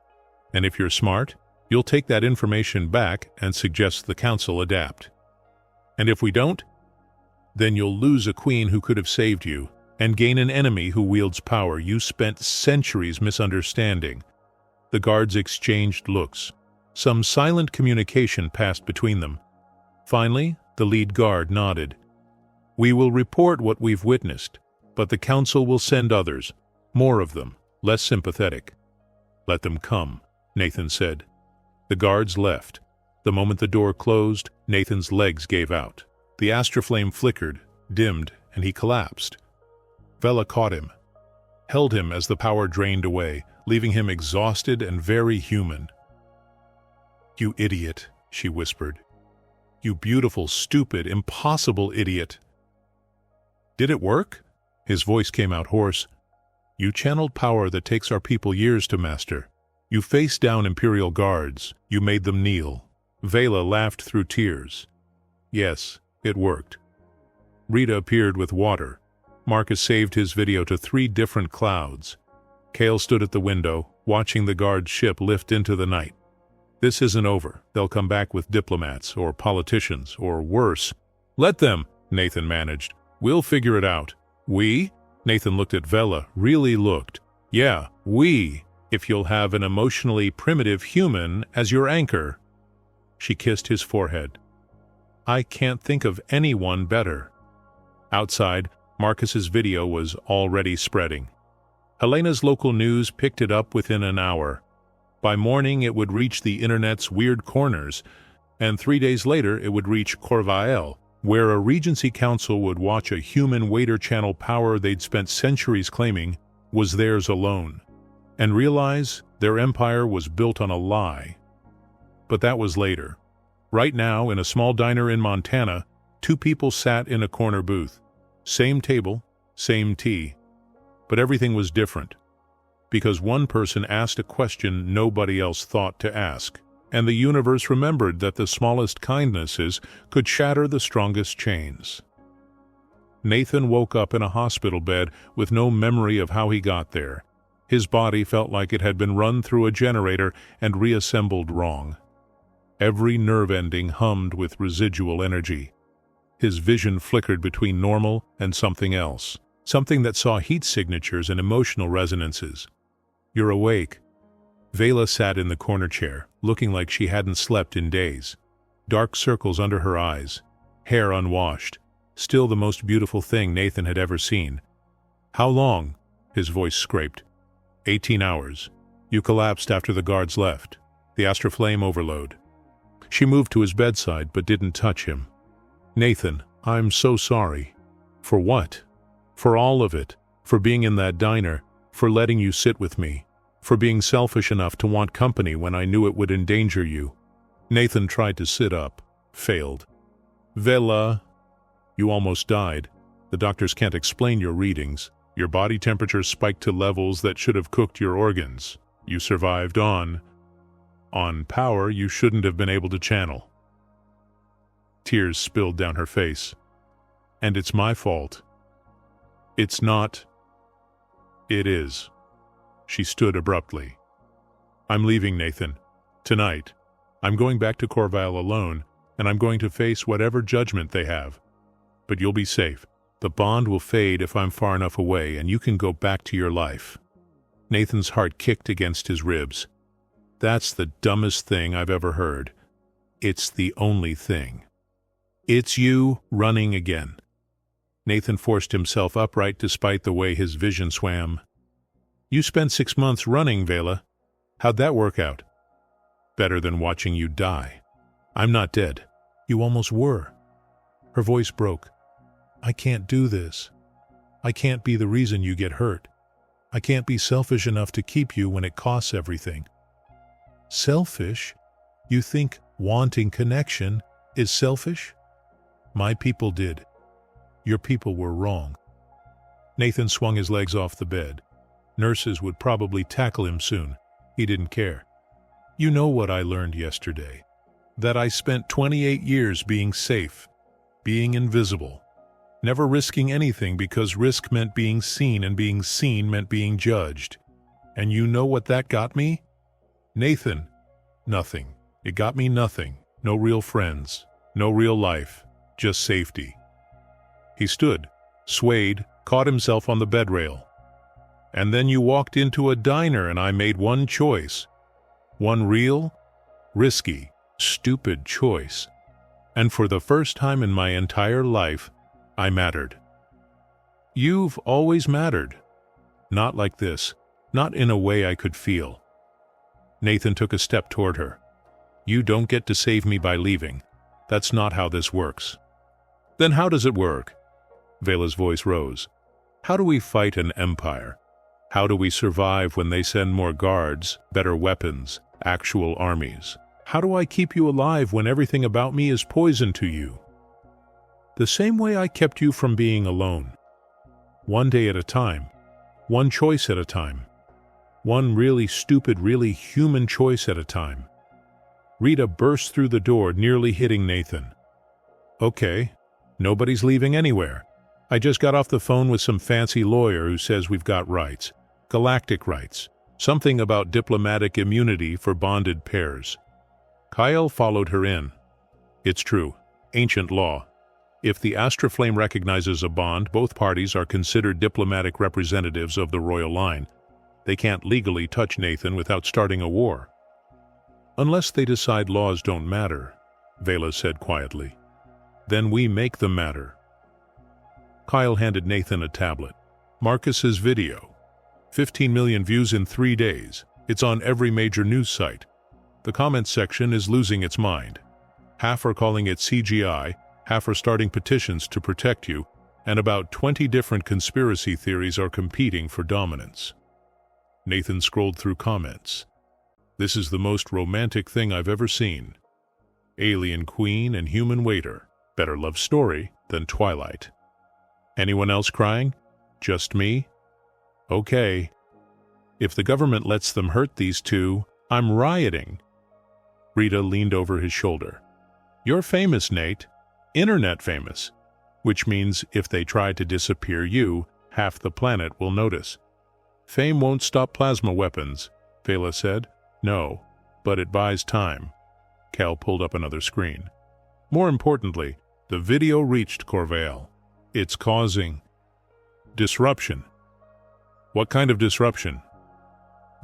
And if you're smart, you'll take that information back and suggest the council adapt. And if we don't, then you'll lose a queen who could have saved you and gain an enemy who wields power you spent centuries misunderstanding." The guards exchanged looks. Some silent communication passed between them. Finally, the lead guard nodded. "We will report what we've witnessed, but the council will send others, more of them, less sympathetic." "Let them come," Nathan said. The guards left. The moment the door closed, Nathan's legs gave out. The astroflame flickered, dimmed, and he collapsed. Vela caught him, held him as the power drained away, leaving him exhausted and very human. "You idiot," she whispered. "You beautiful, stupid, impossible idiot." "Did it work?" His voice came out hoarse. "You channeled power that takes our people years to master. You faced down Imperial guards. You made them kneel." Vela laughed through tears. "Yes, it worked." Rita appeared with water. Marcus saved his video to 3 different clouds. Kale stood at the window, watching the guard ship lift into the night. "This isn't over. They'll come back with diplomats, or politicians, or worse." "Let them," Nathan managed. We'll figure it out. We? Nathan looked at Vela, really looked. Yeah, we, if you'll have an emotionally primitive human as your anchor. She kissed his forehead. I can't think of anyone better. Outside, Marcus's video was already spreading. Helena's local news picked it up within an hour. By morning, it would reach the internet's weird corners, and 3 days later it would reach Corvael, where a Regency Council would watch a human waiter channel power they'd spent centuries claiming was theirs alone, and realize their empire was built on a lie. But that was later. Right now, in a small diner in Montana, 2 people sat in a corner booth. Same table, same tea. But everything was different, because one person asked a question nobody else thought to ask, and the universe remembered that the smallest kindnesses could shatter the strongest chains. Nathan woke up in a hospital bed with no memory of how he got there. His body felt like it had been run through a generator and reassembled wrong. Every nerve ending hummed with residual energy. His vision flickered between normal and something else, something that saw heat signatures and emotional resonances. You're awake. Vela sat in the corner chair, looking like she hadn't slept in days. Dark circles under her eyes, hair unwashed, still the most beautiful thing Nathan had ever seen. How long? His voice scraped. 18 hours. You collapsed after the guards left. The astroflame overload. She moved to his bedside but didn't touch him. Nathan, I'm so sorry. For what? For all of it. For being in that diner. For letting you sit with me. For being selfish enough to want company when I knew it would endanger you. Nathan tried to sit up. Failed. Vela. You almost died. The doctors can't explain your readings. Your body temperature spiked to levels that should have cooked your organs. You survived on power you shouldn't have been able to channel. Tears spilled down her face. And it's my fault. It's not. It is. She stood abruptly. I'm leaving, Nathan. Tonight. I'm going back to Corvael alone, and I'm going to face whatever judgment they have. But you'll be safe. The bond will fade if I'm far enough away, and you can go back to your life. Nathan's heart kicked against his ribs. That's the dumbest thing I've ever heard. It's the only thing. It's you running again. Nathan forced himself upright despite the way his vision swam. You spent 6 months running, Vela. How'd that work out? Better than watching you die. I'm not dead. You almost were. Her voice broke. I can't do this. I can't be the reason you get hurt. I can't be selfish enough to keep you when it costs everything. Selfish? You think wanting connection is selfish? My people did. Your people were wrong. Nathan swung his legs off the bed. Nurses would probably tackle him soon. He didn't care. You know what I learned yesterday. That I spent 28 years being safe, being invisible, never risking anything because risk meant being seen and being seen meant being judged. And you know what that got me? Nathan, nothing. It got me nothing. No real friends. No real life. Just safety. He stood, swayed, caught himself on the bed rail. And then you walked into a diner and I made one choice. One real, risky, stupid choice. And for the first time in my entire life, I mattered. You've always mattered. Not like this. Not in a way I could feel. Nathan took a step toward her. You don't get to save me by leaving. That's not how this works. Then how does it work? Vela's voice rose. How do we fight an empire? How do we survive when they send more guards, better weapons, actual armies? How do I keep you alive when everything about me is poison to you? The same way I kept you from being alone. One day at a time. One choice at a time. One really stupid, really human choice at a time. Rita burst through the door, nearly hitting Nathan. Okay, nobody's leaving anywhere. I just got off the phone with some fancy lawyer who says we've got rights. Galactic rights. Something about diplomatic immunity for bonded pairs. Kyle followed her in. It's true. Ancient law. If the astroflame recognizes a bond, both parties are considered diplomatic representatives of the royal line. They can't legally touch Nathan without starting a war. Unless they decide laws don't matter, Vela said quietly. Then we make them matter. Kyle handed Nathan a tablet. Marcus's video. 15 million views in 3 days. It's on every major news site. The comments section is losing its mind. Half are calling it CGI, half are starting petitions to protect you, and about 20 different conspiracy theories are competing for dominance. Nathan scrolled through comments. This is the most romantic thing I've ever seen. Alien queen and human waiter. Better love story than Twilight. Anyone else crying? Just me? Okay. If the government lets them hurt these two, I'm rioting. Rita leaned over his shoulder. You're famous, Nate. Internet famous. Which means if they try to disappear you, half the planet will notice. Fame won't stop plasma weapons, Vela said. No, but it buys time. Cal pulled up another screen. More importantly, the video reached Corvale. It's causing disruption. What kind of disruption?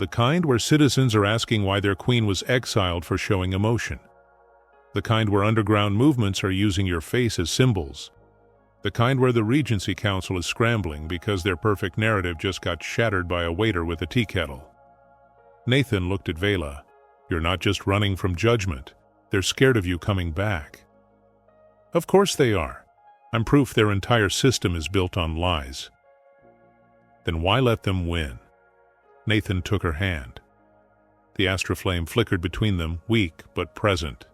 The kind where citizens are asking why their queen was exiled for showing emotion. The kind where underground movements are using your face as symbols. The kind where the Regency Council is scrambling because their perfect narrative just got shattered by a waiter with a tea kettle. Nathan looked at Vela. You're not just running from judgment. They're scared of you coming back. Of course they are. I'm proof their entire system is built on lies. Then why let them win? Nathan took her hand. The astroflame flickered between them, weak but present.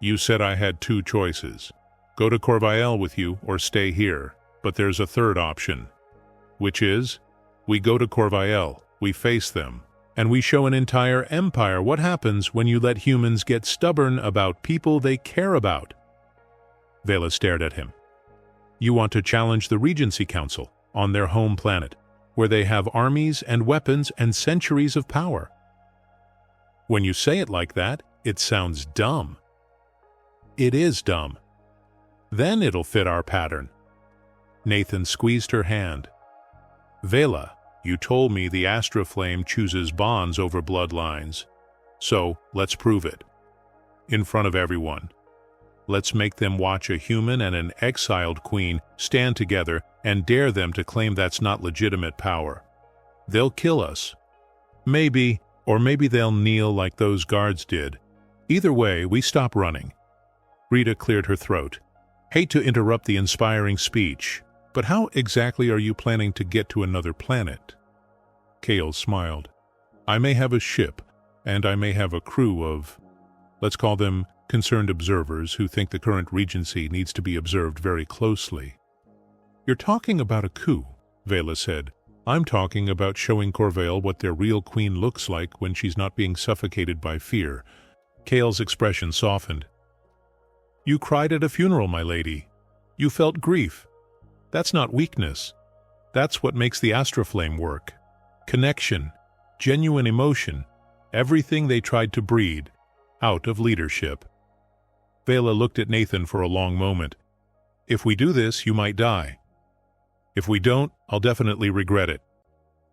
You said I had 2 choices. Go to Corvale with you or stay here, but there's a third option. Which is, we go to Corvale, we face them, and we show an entire empire what happens when you let humans get stubborn about people they care about. Vela stared at him. You want to challenge the Regency Council on their home planet, where they have armies and weapons and centuries of power. When you say it like that, it sounds dumb. It is dumb. Then it'll fit our pattern. Nathan squeezed her hand. Vela, you told me the astroflame chooses bonds over bloodlines. So, let's prove it. In front of everyone. Let's make them watch a human and an exiled queen stand together and dare them to claim that's not legitimate power. They'll kill us. Maybe, or maybe they'll kneel like those guards did. Either way, we stop running. Rita cleared her throat. Hate to interrupt the inspiring speech, but how exactly are you planning to get to another planet? Kale smiled. I may have a ship, and I may have a crew of, let's call them concerned observers who think the current regency needs to be observed very closely. You're talking about a coup, Vela said. I'm talking about showing Corvale what their real queen looks like when she's not being suffocated by fear. Kale's expression softened. You cried at a funeral, my lady. You felt grief. That's not weakness. That's what makes the astroflame work. Connection, genuine emotion, everything they tried to breed, out of leadership. Vela looked at Nathan for a long moment. If we do this, you might die. If we don't, I'll definitely regret it.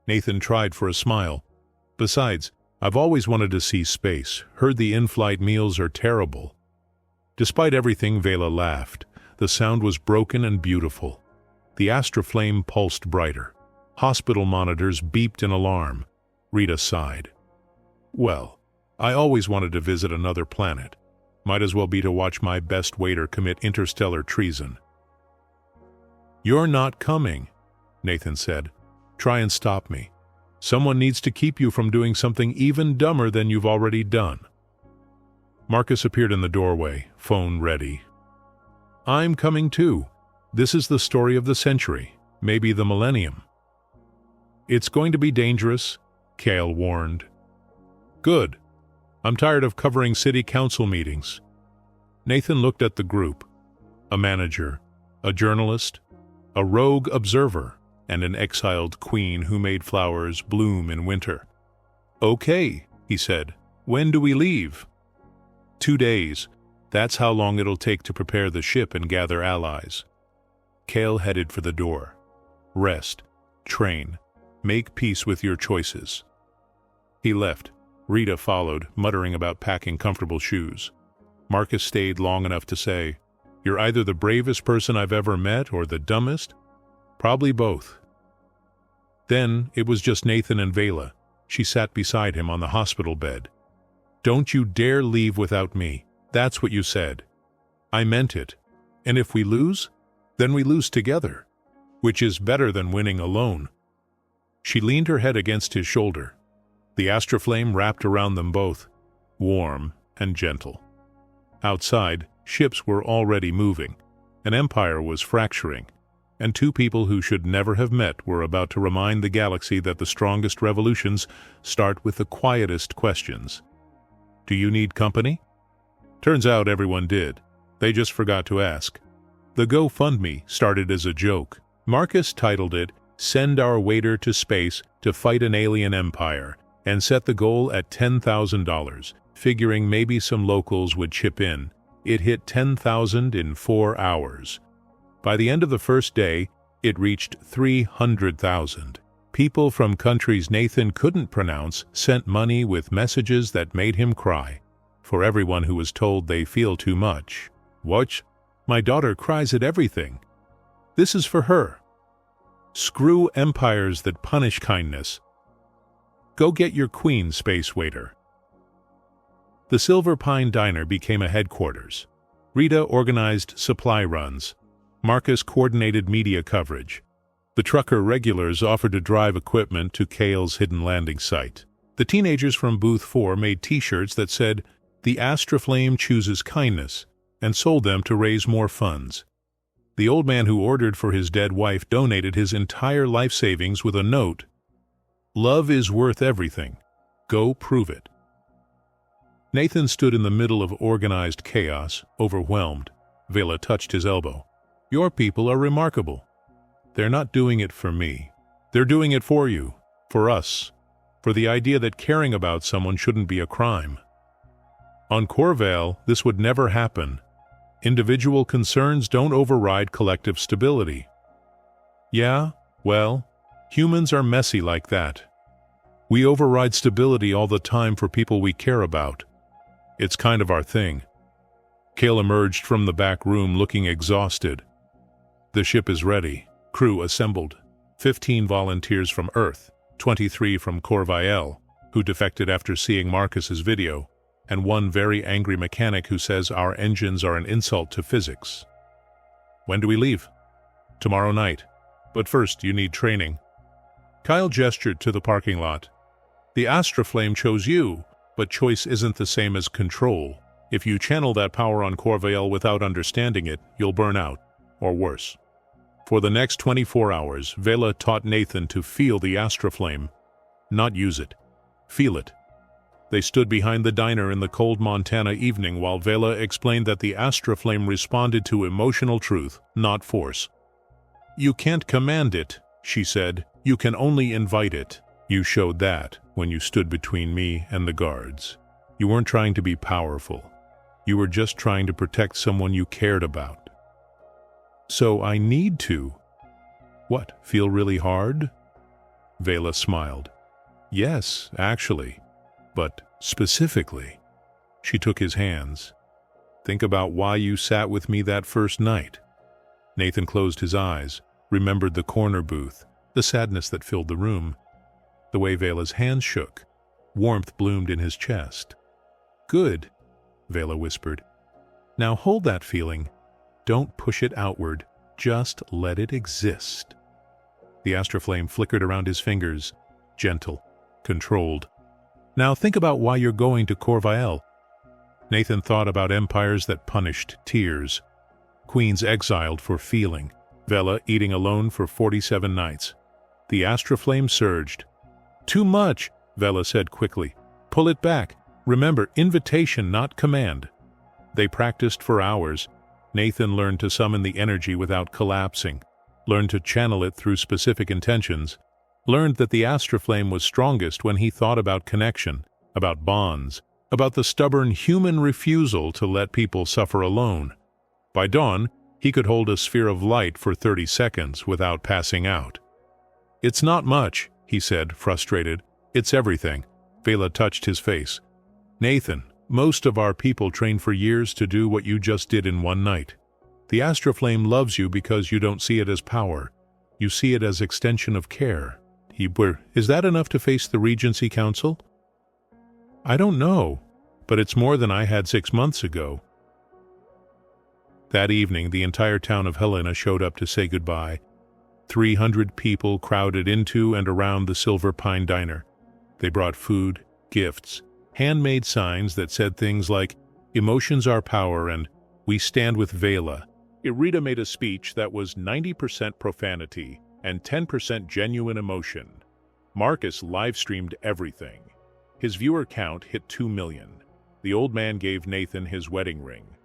Nathan tried for a smile. Besides, I've always wanted to see space, heard the in-flight meals are terrible. Despite everything, Vela laughed. The sound was broken and beautiful. The astroflame pulsed brighter. Hospital monitors beeped in alarm. Rita sighed. Well, I always wanted to visit another planet. Might as well be to watch my best waiter commit interstellar treason. You're not coming, Nathan said. Try and stop me. Someone needs to keep you from doing something even dumber than you've already done. Marcus appeared in the doorway, phone ready. I'm coming too. This is the story of the century, maybe the millennium. It's going to be dangerous, Kale warned. Good. I'm tired of covering city council meetings. Nathan looked at the group. A manager, a journalist, a rogue observer, and an exiled queen who made flowers bloom in winter. Okay, he said. When do we leave? 2 days. That's how long it'll take to prepare the ship and gather allies. Kale headed for the door. Rest. Train. Make peace with your choices. He left. Rita followed, muttering about packing comfortable shoes. Marcus stayed long enough to say, "You're either the bravest person I've ever met or the dumbest?" "Probably both." Then it was just Nathan and Vela. She sat beside him on the hospital bed. "Don't you dare leave without me. That's what you said." "I meant it. And if we lose, then we lose together, which is better than winning alone." She leaned her head against his shoulder. The astroflame wrapped around them both, warm and gentle. Outside, ships were already moving. An empire was fracturing, and two people who should never have met were about to remind the galaxy that the strongest revolutions start with the quietest questions. "Do you need company?" Turns out everyone did. They just forgot to ask. The GoFundMe started as a joke. Marcus titled it, "Send Our Waiter to Space to Fight an Alien Empire," and set the goal at $10,000, figuring maybe some locals would chip in. It hit 10,000 in 4 hours. By the end of the first day, it reached 300,000. People from countries Nathan couldn't pronounce sent money with messages that made him cry. For everyone who was told they feel too much. "What? My daughter cries at everything. This is for her. Screw empires that punish kindness. Go get your queen, space waiter." The Silver Pine Diner became a headquarters. Rita organized supply runs. Marcus coordinated media coverage. The trucker regulars offered to drive equipment to Kale's hidden landing site. The teenagers from Booth 4 made T-shirts that said, "The Astroflame chooses kindness," and sold them to raise more funds. The old man who ordered for his dead wife donated his entire life savings with a note, "Love is worth everything. Go prove it." Nathan stood in the middle of organized chaos, overwhelmed. Vela touched his elbow. "Your people are remarkable. They're not doing it for me. They're doing it for you, for us, for the idea that caring about someone shouldn't be a crime. On Corvale, this would never happen. Individual concerns don't override collective stability." "Yeah, well, humans are messy like that. We override stability all the time for people we care about. It's kind of our thing." Kale emerged from the back room looking exhausted. "The ship is ready. Crew assembled. 15 volunteers from Earth, 23 from Corvale, who defected after seeing Marcus's video, and one very angry mechanic who says our engines are an insult to physics." "When do we leave?" "Tomorrow night. But first you need training." Kyle gestured to the parking lot. "The Astroflame chose you, but choice isn't the same as control. If you channel that power on Corvale without understanding it, you'll burn out, or worse." For the next 24 hours, Vela taught Nathan to feel the Astroflame, not use it. Feel it. They stood behind the diner in the cold Montana evening while Vela explained that the Astroflame responded to emotional truth, not force. "You can't command it," she said. "You can only invite it. You showed that when you stood between me and the guards. You weren't trying to be powerful. You were just trying to protect someone you cared about. So I need to." "What, feel really hard?" Vela smiled. "Yes, actually. But specifically." She took his hands. "Think about why you sat with me that first night." Nathan closed his eyes, remembered the corner booth, the sadness that filled the room, the way Vela's hands shook. Warmth bloomed in his chest. "Good," Vela whispered. "Now hold that feeling. Don't push it outward. Just let it exist." The Astroflame flickered around his fingers, gentle, controlled. "Now think about why you're going to Corvale." Nathan thought about empires that punished tears. Queens exiled for feeling. Vela eating alone for 47 nights. The Astroflame surged. "Too much," Vela said quickly. "Pull it back. Remember, invitation, not command." They practiced for hours. Nathan learned to summon the energy without collapsing, learned to channel it through specific intentions, learned that the Astroflame was strongest when he thought about connection, about bonds, about the stubborn human refusal to let people suffer alone. By dawn, he could hold a sphere of light for 30 seconds without passing out. "It's not much," he said, frustrated. "It's everything." Vela touched his face. "Nathan, most of our people train for years to do what you just did in one night. The Astroflame loves you because you don't see it as power. You see it as extension of care." Is that enough to face the Regency Council?" "I don't know, but it's more than I had 6 months ago." That evening, the entire town of Helena showed up to say goodbye. 300 people crowded into and around the Silver Pine Diner. They brought food, gifts, handmade signs that said things like, "Emotions are power" and "We stand with Vela." Irita made a speech that was 90% profanity and 10% genuine emotion. Marcus live-streamed everything. His viewer count hit 2 million. The old man gave Nathan his wedding ring.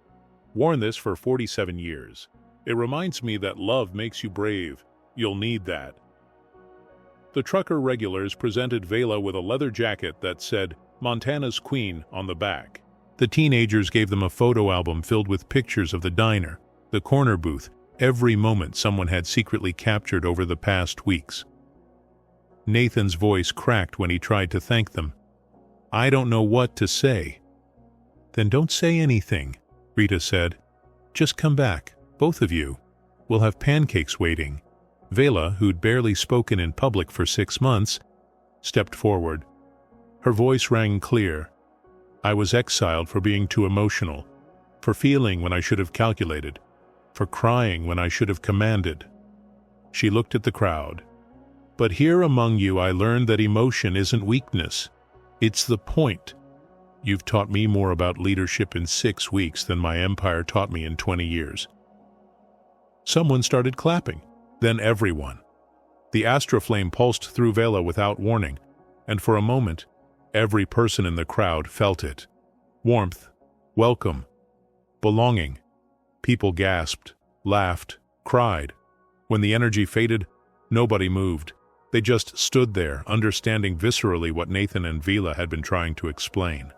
"Worn this for 47 years. It reminds me that love makes you brave. You'll need that." The trucker regulars presented Vela with a leather jacket that said, "Montana's Queen" on the back. The teenagers gave them a photo album filled with pictures of the diner, the corner booth, every moment someone had secretly captured over the past weeks. Nathan's voice cracked when he tried to thank them. "I don't know what to say." "Then don't say anything," Rita said. "Just come back, both of you. We'll have pancakes waiting." Vela, who'd barely spoken in public for 6 months, stepped forward. Her voice rang clear. "I was exiled for being too emotional, for feeling when I should have calculated, for crying when I should have commanded." She looked at the crowd. "But here among you I learned that emotion isn't weakness. It's the point. You've taught me more about leadership in 6 weeks than my empire taught me in 20 years. Someone started clapping, then everyone. The Astroflame pulsed through Vela without warning, and for a moment, every person in the crowd felt it. Warmth, welcome, belonging. People gasped, laughed, cried. When the energy faded, nobody moved. They just stood there, understanding viscerally what Nathan and Vela had been trying to explain.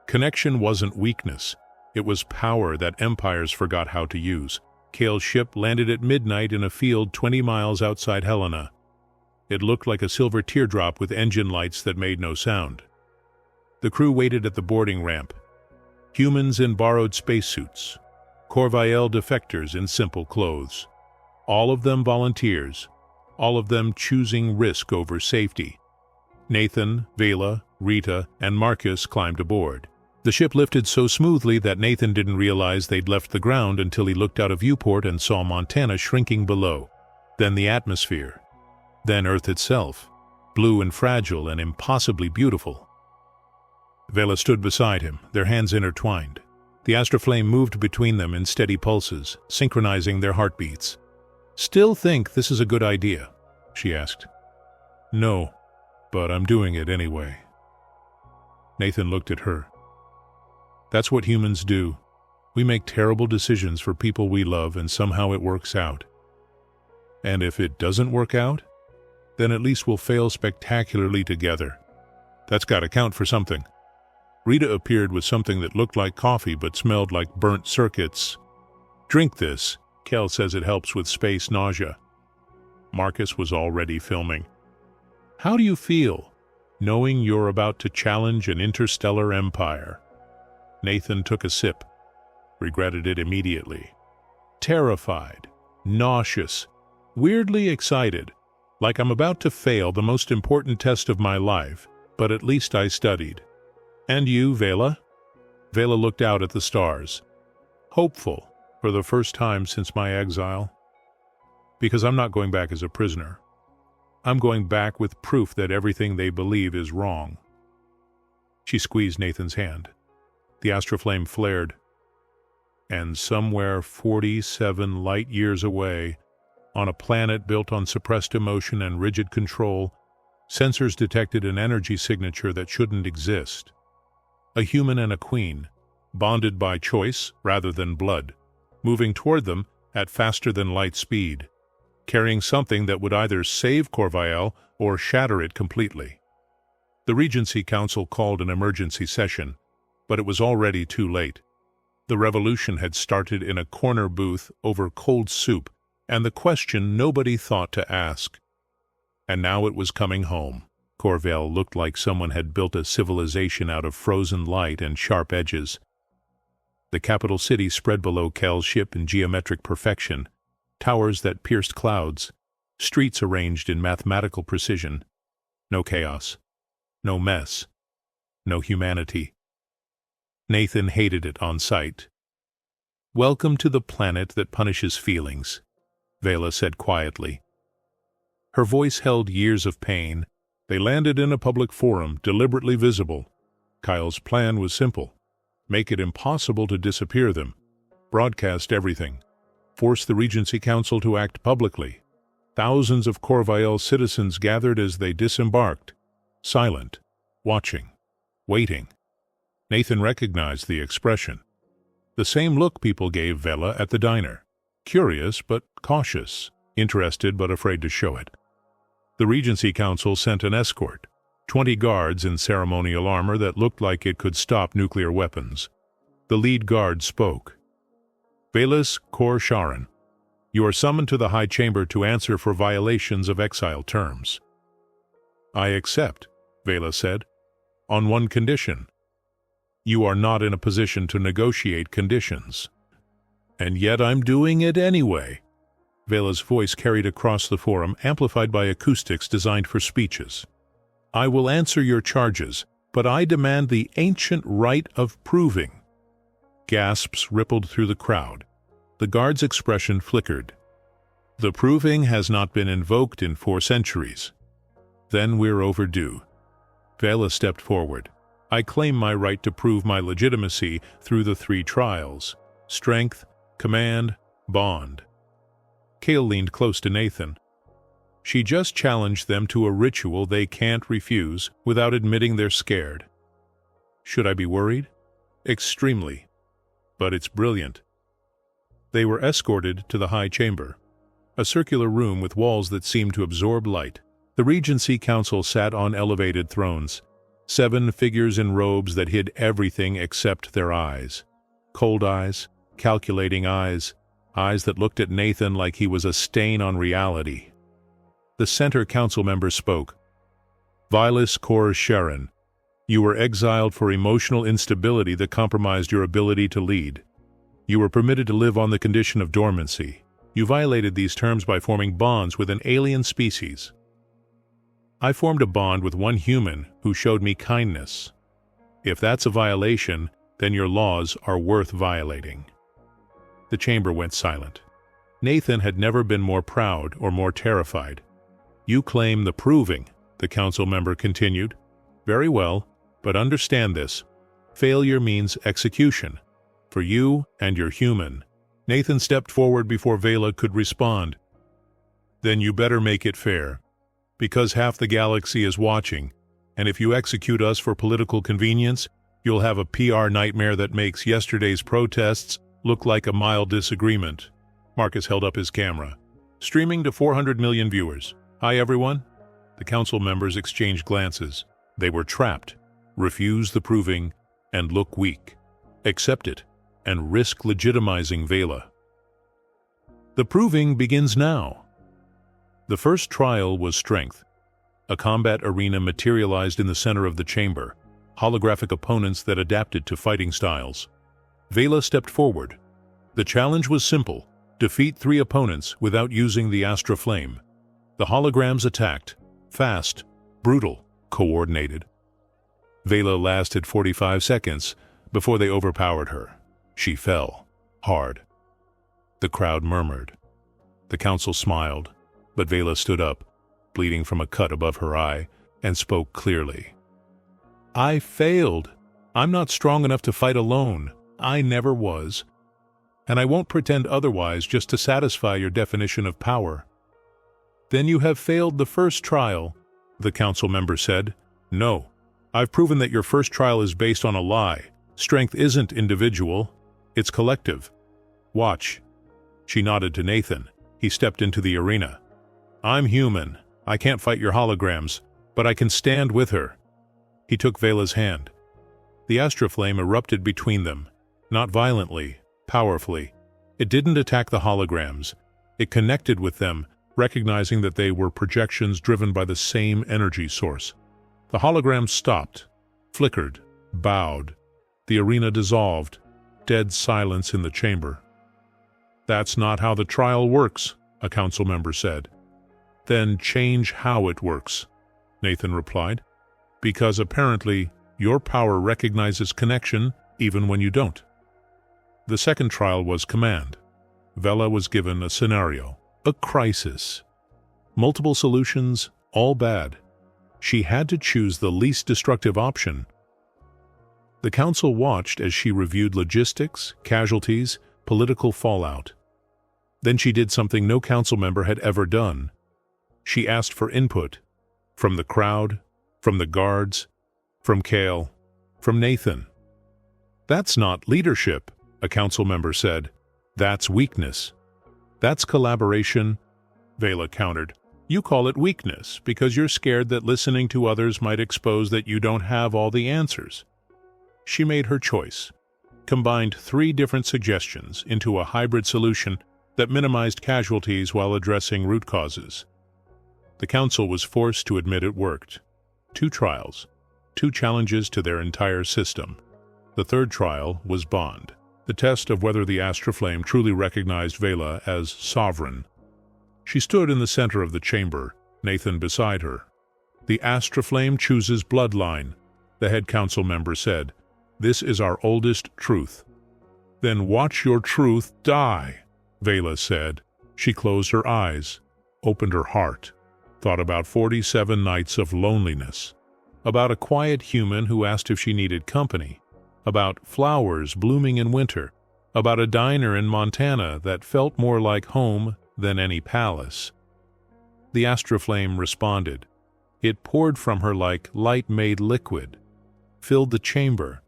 Connection wasn't weakness. It was power that empires forgot how to use. Kale's ship landed at midnight in a field 20 miles outside Helena. It looked like a silver teardrop with engine lights that made no sound. The crew waited at the boarding ramp. Humans in borrowed spacesuits. Corvael defectors in simple clothes. All of them volunteers. All of them choosing risk over safety. Nathan, Vela, Rita, and Marcus climbed aboard. The ship lifted so smoothly that Nathan didn't realize they'd left the ground until he looked out a viewport and saw Montana shrinking below. Then the atmosphere. Then Earth itself, blue and fragile and impossibly beautiful. Vela stood beside him, their hands intertwined. The Astroflame moved between them in steady pulses, synchronizing their heartbeats. "Still think this is a good idea?" she asked. "No, but I'm doing it anyway." Nathan looked at her. "That's what humans do. We make terrible decisions for people we love and somehow it works out. And if it doesn't work out, then at least we'll fail spectacularly together. That's got to count for something." Rita appeared with something that looked like coffee but smelled like burnt circuits. "Drink this. Kel says it helps with space nausea." Marcus was already filming. "How do you feel, knowing you're about to challenge an interstellar empire?" Nathan took a sip, regretted it immediately. "Terrified, nauseous, weirdly excited, like I'm about to fail the most important test of my life, but at least I studied." "And you, Vela?" Vela looked out at the stars. "Hopeful, for the first time since my exile. Because I'm not going back as a prisoner. I'm going back with proof that everything they believe is wrong." She squeezed Nathan's hand. The Astroflame flared. And somewhere 47 light-years away, on a planet built on suppressed emotion and rigid control, sensors detected an energy signature that shouldn't exist. A human and a queen, bonded by choice rather than blood, moving toward them at faster-than-light speed, carrying something that would either save Corvael or shatter it completely. The Regency Council called an emergency session. But it was already too late. The revolution had started in a corner booth over cold soup, and the question nobody thought to ask. And now it was coming home. Corvell looked like someone had built a civilization out of frozen light and sharp edges. The capital city spread below Kel's ship in geometric perfection, towers that pierced clouds, streets arranged in mathematical precision. No chaos, no mess, no humanity. Nathan hated it on sight. "Welcome to the planet that punishes feelings," Vela said quietly. Her voice held years of pain. They landed in a public forum, deliberately visible. Kyle's plan was simple. Make it impossible to disappear them. Broadcast everything. Force the Regency Council to act publicly. Thousands of Corvell citizens gathered as they disembarked, silent, watching, waiting. Nathan recognized the expression. The same look people gave Vela at the diner. Curious but cautious, interested but afraid to show it. The Regency Council sent an escort, 20 guards in ceremonial armor that looked like it could stop nuclear weapons. The lead guard spoke. "Velas Kor Sharon, you are summoned to the High Chamber to answer for violations of exile terms." "I accept," Vela said, "on one condition. You are not in a position to negotiate conditions." "And yet I'm doing it anyway." Vela's voice carried across the forum, amplified by acoustics designed for speeches. "I will answer your charges, but I demand the ancient right of proving." Gasps rippled through the crowd. The guard's expression flickered. "The proving has not been invoked in 4 centuries. Then we're overdue." Vela stepped forward. "I claim my right to prove my legitimacy through the 3 trials: strength, command, bond." Kale leaned close to Nathan. "She just challenged them to a ritual they can't refuse without admitting they're scared. Should I be worried? Extremely. But it's brilliant." They were escorted to the High Chamber, a circular room with walls that seemed to absorb light. The Regency Council sat on elevated thrones, 7 figures in robes that hid everything except their eyes. Cold eyes, calculating eyes, eyes that looked at Nathan like he was a stain on reality. The center council member spoke. "Velas Kor Sharon, you were exiled for emotional instability that compromised your ability to lead. You were permitted to live on the condition of dormancy. You violated these terms by forming bonds with an alien species. I formed a bond with one human who showed me kindness. If that's a violation, then your laws are worth violating." The chamber went silent. Nathan had never been more proud or more terrified. "You claim the proving," the council member continued. "Very well, but understand this. Failure means execution. For you and your human." Nathan stepped forward before Vela could respond. "Then you better make it fair. Because half the galaxy is watching, and if you execute us for political convenience, you'll have a PR nightmare that makes yesterday's protests look like a mild disagreement." Marcus held up his camera. "Streaming to 400 million viewers. Hi, everyone." The council members exchanged glances. They were trapped. Refuse the proving and look weak. Accept it and risk legitimizing Vela. The proving begins now. The first trial was strength. A combat arena materialized in the center of the chamber, holographic opponents that adapted to fighting styles. Vela stepped forward. The challenge was simple: defeat 3 opponents without using the Astra Flame. The holograms attacked, fast, brutal, coordinated. Vela lasted 45 seconds before they overpowered her. She fell, hard. The crowd murmured. The council smiled, but Vela stood up, bleeding from a cut above her eye, and spoke clearly. "I failed. I'm not strong enough to fight alone. I never was. And I won't pretend otherwise just to satisfy your definition of power." "Then you have failed the first trial," the council member said. "No. I've proven that your first trial is based on a lie. Strength isn't individual. It's collective. Watch." She nodded to Nathan. He stepped into the arena. "I'm human. I can't fight your holograms, but I can stand with her." He took Vela's hand. The astral flame erupted between them, not violently, powerfully. It didn't attack the holograms. It connected with them, recognizing that they were projections driven by the same energy source. The holograms stopped, flickered, bowed. The arena dissolved, dead silence in the chamber. "That's not how the trial works," a council member said. "Then change how it works," Nathan replied. "Because apparently your power recognizes connection even when you don't." The second trial was command. Vela was given a scenario, a crisis. Multiple solutions, all bad. She had to choose the least destructive option. The council watched as she reviewed logistics, casualties, political fallout. Then she did something no council member had ever done. She asked for input, from the crowd, from the guards, from Kale, from Nathan. "That's not leadership," a council member said. "That's weakness." "That's collaboration," Vela countered. "You call it weakness because you're scared that listening to others might expose that you don't have all the answers." She made her choice, combined 3 different suggestions into a hybrid solution that minimized casualties while addressing root causes. The council was forced to admit it worked. 2 trials, 2 challenges to their entire system. The third trial was Bond, the test of whether the astral flame truly recognized Vela as sovereign. She stood in the center of the chamber, Nathan beside her. "The astral flame chooses bloodline," the head council member said. "This is our oldest truth." "Then watch your truth die," Vela said. She closed her eyes, opened her heart, thought about 47 nights of loneliness, about a quiet human who asked if she needed company, about flowers blooming in winter, about a diner in Montana that felt more like home than any palace. The astral flame responded. It poured from her like light-made liquid, filled the chamber,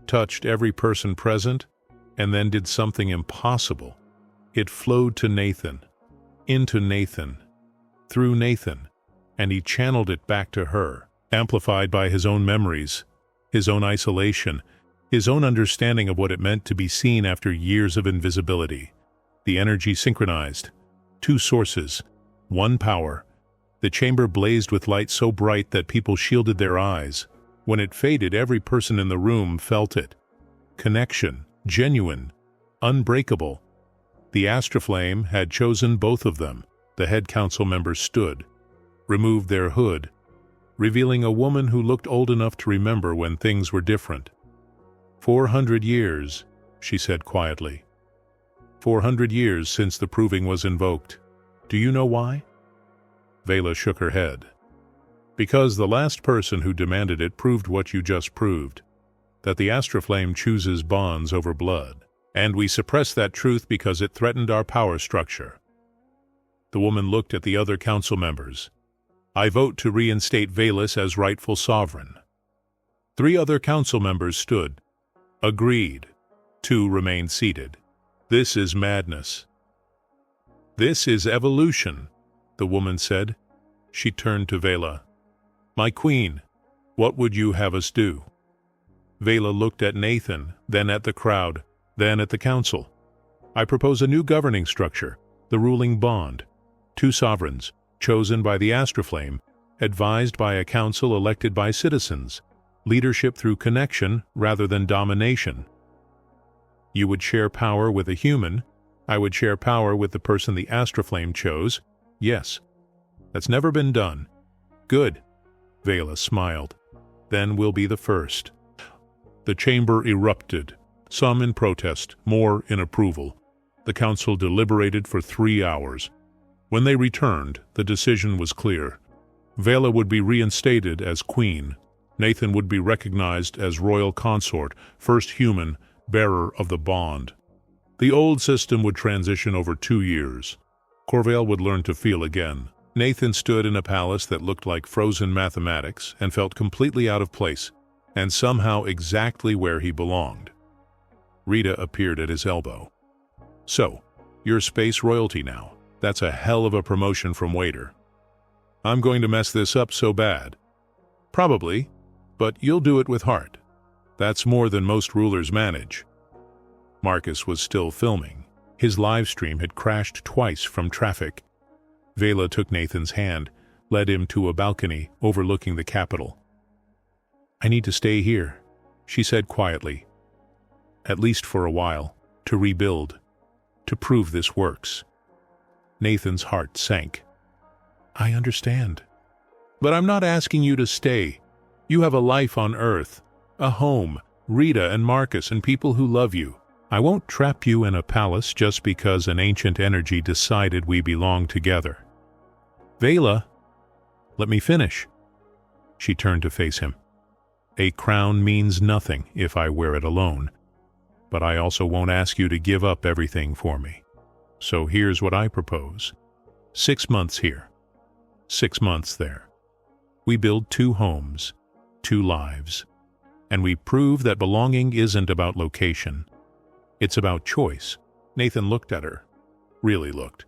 touched every person present, and then did something impossible. It flowed to Nathan, into Nathan, through Nathan, and he channeled it back to her, amplified by his own memories, his own isolation, his own understanding of what it meant to be seen after years of invisibility. The energy synchronized. 2 sources, 1 power. The chamber blazed with light so bright that people shielded their eyes. When it faded, every person in the room felt it. Connection, genuine, unbreakable. The astral flame had chosen both of them. The head council members stood, removed their hood, revealing a woman who looked old enough to remember when things were different. 400 years, she said quietly. 400 years since the proving was invoked. Do you know why? Vela shook her head. Because the last person who demanded it proved what you just proved, that the astral flame chooses bonds over blood, and we suppressed that truth because it threatened our power structure. The woman looked at the other council members. I vote to reinstate Velas as rightful sovereign. 3 other council members stood. Agreed. 2 remained seated. This is madness. This is evolution, the woman said. She turned to Vela. My queen, what would you have us do? Vela looked at Nathan, then at the crowd, then at the council. I propose a new governing structure, the ruling bond. 2 sovereigns, chosen by the astroflame, advised by a council elected by citizens, leadership through connection rather than domination. You would share power with a human. I would share power with the person the astroflame chose. Yes. That's never been done. Good. Vela smiled. Then we'll be the first. The chamber erupted, some in protest, more in approval. The council deliberated for 3 hours. When they returned, the decision was clear. Vela would be reinstated as queen. Nathan would be recognized as royal consort, first human, bearer of the bond. The old system would transition over 2 years. Corvale would learn to feel again. Nathan stood in a palace that looked like frozen mathematics and felt completely out of place, and somehow exactly where he belonged. Rita appeared at his elbow. So, you're space royalty now. That's a hell of a promotion from waiter. I'm going to mess this up so bad. Probably, but you'll do it with heart. That's more than most rulers manage. Marcus was still filming. His live stream had crashed twice from traffic. Vela took Nathan's hand, led him to a balcony overlooking the capital. "I need to stay here," she said quietly. "At least for a while, to rebuild, to prove this works." Nathan's heart sank. "I understand. But I'm not asking you to stay. You have a life on Earth, a home, Rita and Marcus and people who love you. I won't trap you in a palace just because an ancient energy decided we belong together." "Vela, let me finish." She turned to face him. "A crown means nothing if I wear it alone. But I also won't ask you to give up everything for me. So here's what I propose. 6 months here, 6 months there. We build 2 homes, 2 lives. And we prove that belonging isn't about location. It's about choice." Nathan looked at her. Really looked.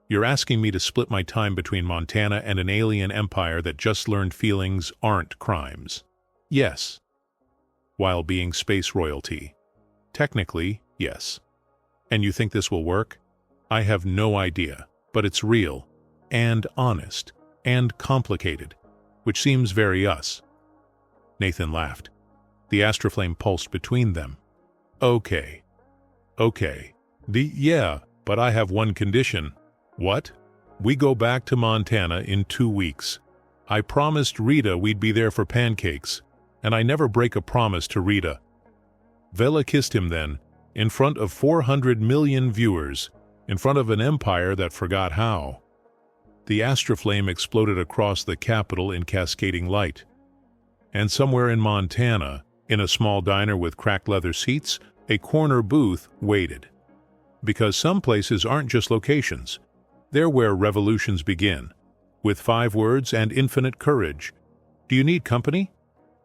"You're asking me to split my time between Montana and an alien empire that just learned feelings aren't crimes?" "Yes." "While being space royalty?" "Technically, yes." "And you think this will work?" "I have no idea, but it's real, and honest, and complicated, which seems very us." Nathan laughed. The astroflame pulsed between them. Okay. Yeah, but I have one condition." "What?" "We go back to Montana in 2 weeks. I promised Rita we'd be there for pancakes, and I never break a promise to Rita." Vela kissed him then, in front of 400 million viewers, in front of an empire that forgot how. The astroflame exploded across the capital in cascading light. And somewhere in Montana, in a small diner with cracked leather seats, a corner booth waited. Because some places aren't just locations. They're where revolutions begin, with 5 words and infinite courage. "Do you need company?"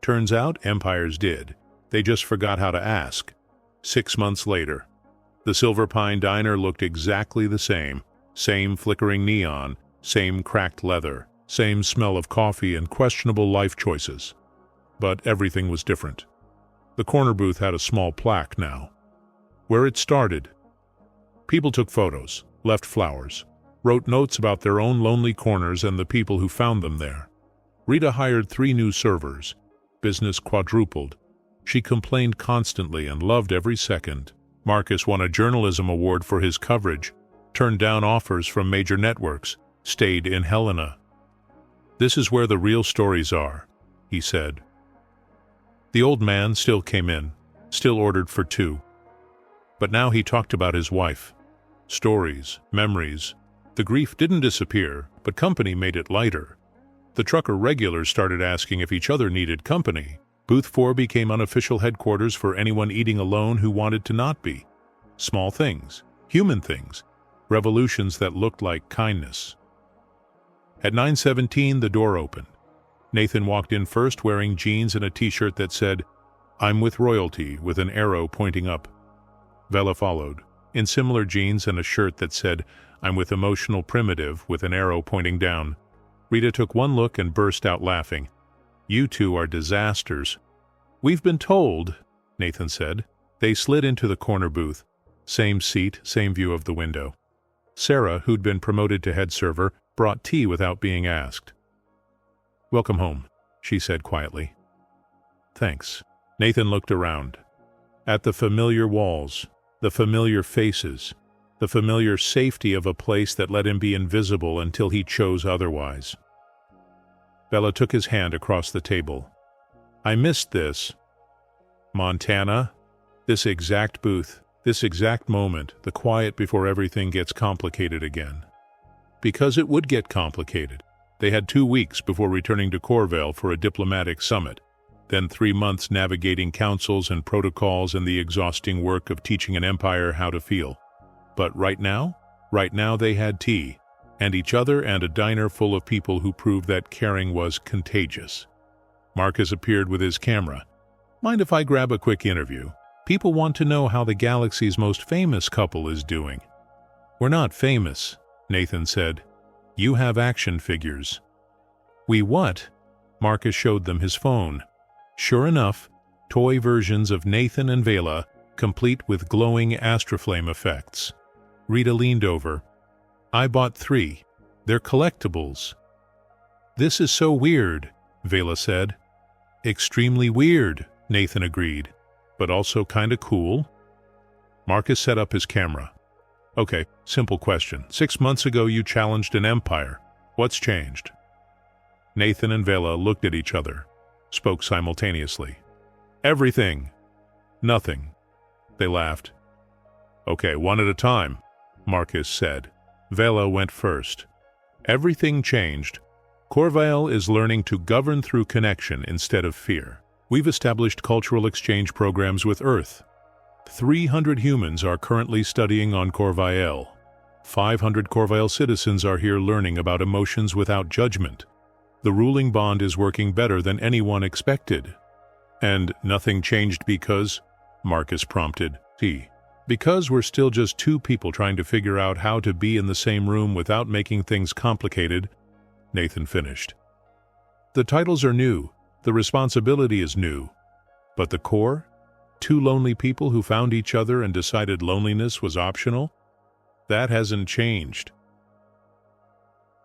Turns out empires did. They just forgot how to ask. 6 months later, the Silver Pine Diner looked exactly the same. Same flickering neon, same cracked leather, same smell of coffee and questionable life choices. But everything was different. The corner booth had a small plaque now. Where it started. People took photos, left flowers, wrote notes about their own lonely corners and the people who found them there. Rita hired 3 new servers. Business quadrupled. She complained constantly and loved every second. Marcus won a journalism award for his coverage, turned down offers from major networks, stayed in Helena. "This is where the real stories are," he said. The old man still came in, still ordered for 2. But now he talked about his wife. Stories, memories. The grief didn't disappear, but company made it lighter. The trucker regulars started asking if each other needed company. Booth 4 became unofficial headquarters for anyone eating alone who wanted to not be. Small things, human things, revolutions that looked like kindness. At 9:17, the door opened. Nathan walked in first wearing jeans and a t-shirt that said, "I'm with royalty," with an arrow pointing up. Vela followed, in similar jeans and a shirt that said, "I'm with emotional primitive," with an arrow pointing down. Rita took one look and burst out laughing. "You 2 are disasters." "We've been told," Nathan said. They slid into the corner booth. Same seat, same view of the window. Sarah, who'd been promoted to head server, brought tea without being asked. "Welcome home," she said quietly. "Thanks." Nathan looked around. At the familiar walls, the familiar faces, the familiar safety of a place that let him be invisible until he chose otherwise. Vela took his hand across the table. "I missed this. Montana, this exact booth, this exact moment, the quiet before everything gets complicated again." Because it would get complicated. They had 2 weeks before returning to Corvale for a diplomatic summit, then 3 months navigating councils and protocols and the exhausting work of teaching an empire how to feel. But right now they had tea, and each other and a diner full of people who proved that caring was contagious. Marcus appeared with his camera. "Mind if I grab a quick interview? People want to know how the galaxy's most famous couple is doing." "We're not famous," Nathan said. "You have action figures." "We what?" Marcus showed them his phone. Sure enough, toy versions of Nathan and Vela, complete with glowing astroflame effects. Rita leaned over. "I bought 3. They're collectibles." "This is so weird," Vela said. "Extremely weird," Nathan agreed, "but also kinda cool." Marcus set up his camera. "Okay, simple question. 6 months ago you challenged an empire. What's changed?" Nathan and Vela looked at each other, spoke simultaneously. "Everything." "Nothing." They laughed. "Okay, one at a time," Marcus said. Vela went first. "Everything changed. Corvael is learning to govern through connection instead of fear. We've established cultural exchange programs with Earth. 300 humans are currently studying on Corvael. 500 Corvael citizens are here learning about emotions without judgment. The ruling bond is working better than anyone expected." "And nothing changed because?" Marcus prompted. "Because we're still just 2 people trying to figure out how to be in the same room without making things complicated," Nathan finished. "The titles are new, the responsibility is new, but the core? 2 lonely people who found each other and decided loneliness was optional? That hasn't changed."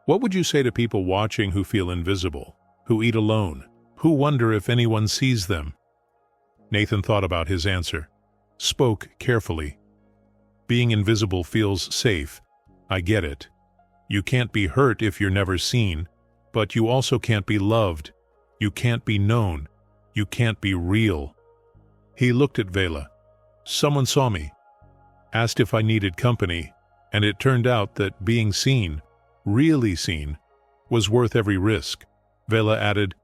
"What would you say to people watching who feel invisible, who eat alone, who wonder if anyone sees them?" Nathan thought about his answer, spoke carefully. "Being invisible feels safe. I get it. You can't be hurt if you're never seen, but you also can't be loved. You can't be known. You can't be real." He looked at Vela. "Someone saw me, asked if I needed company, and it turned out that being seen, really seen, was worth every risk." Vela added,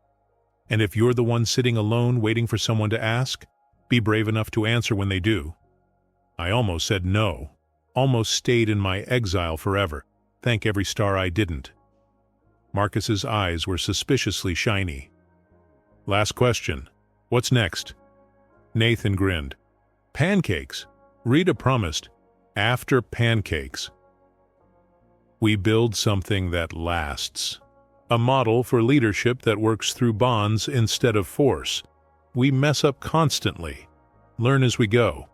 "And if you're the one sitting alone waiting for someone to ask, be brave enough to answer when they do." I almost said no, almost stayed in my exile forever. Thank every star I didn't. Marcus's eyes were suspiciously shiny. "Last question. What's next?" Nathan grinned. "Pancakes. Rita promised. After pancakes. We build something that lasts. A model for leadership that works through bonds instead of force. We mess up constantly. Learn as we go.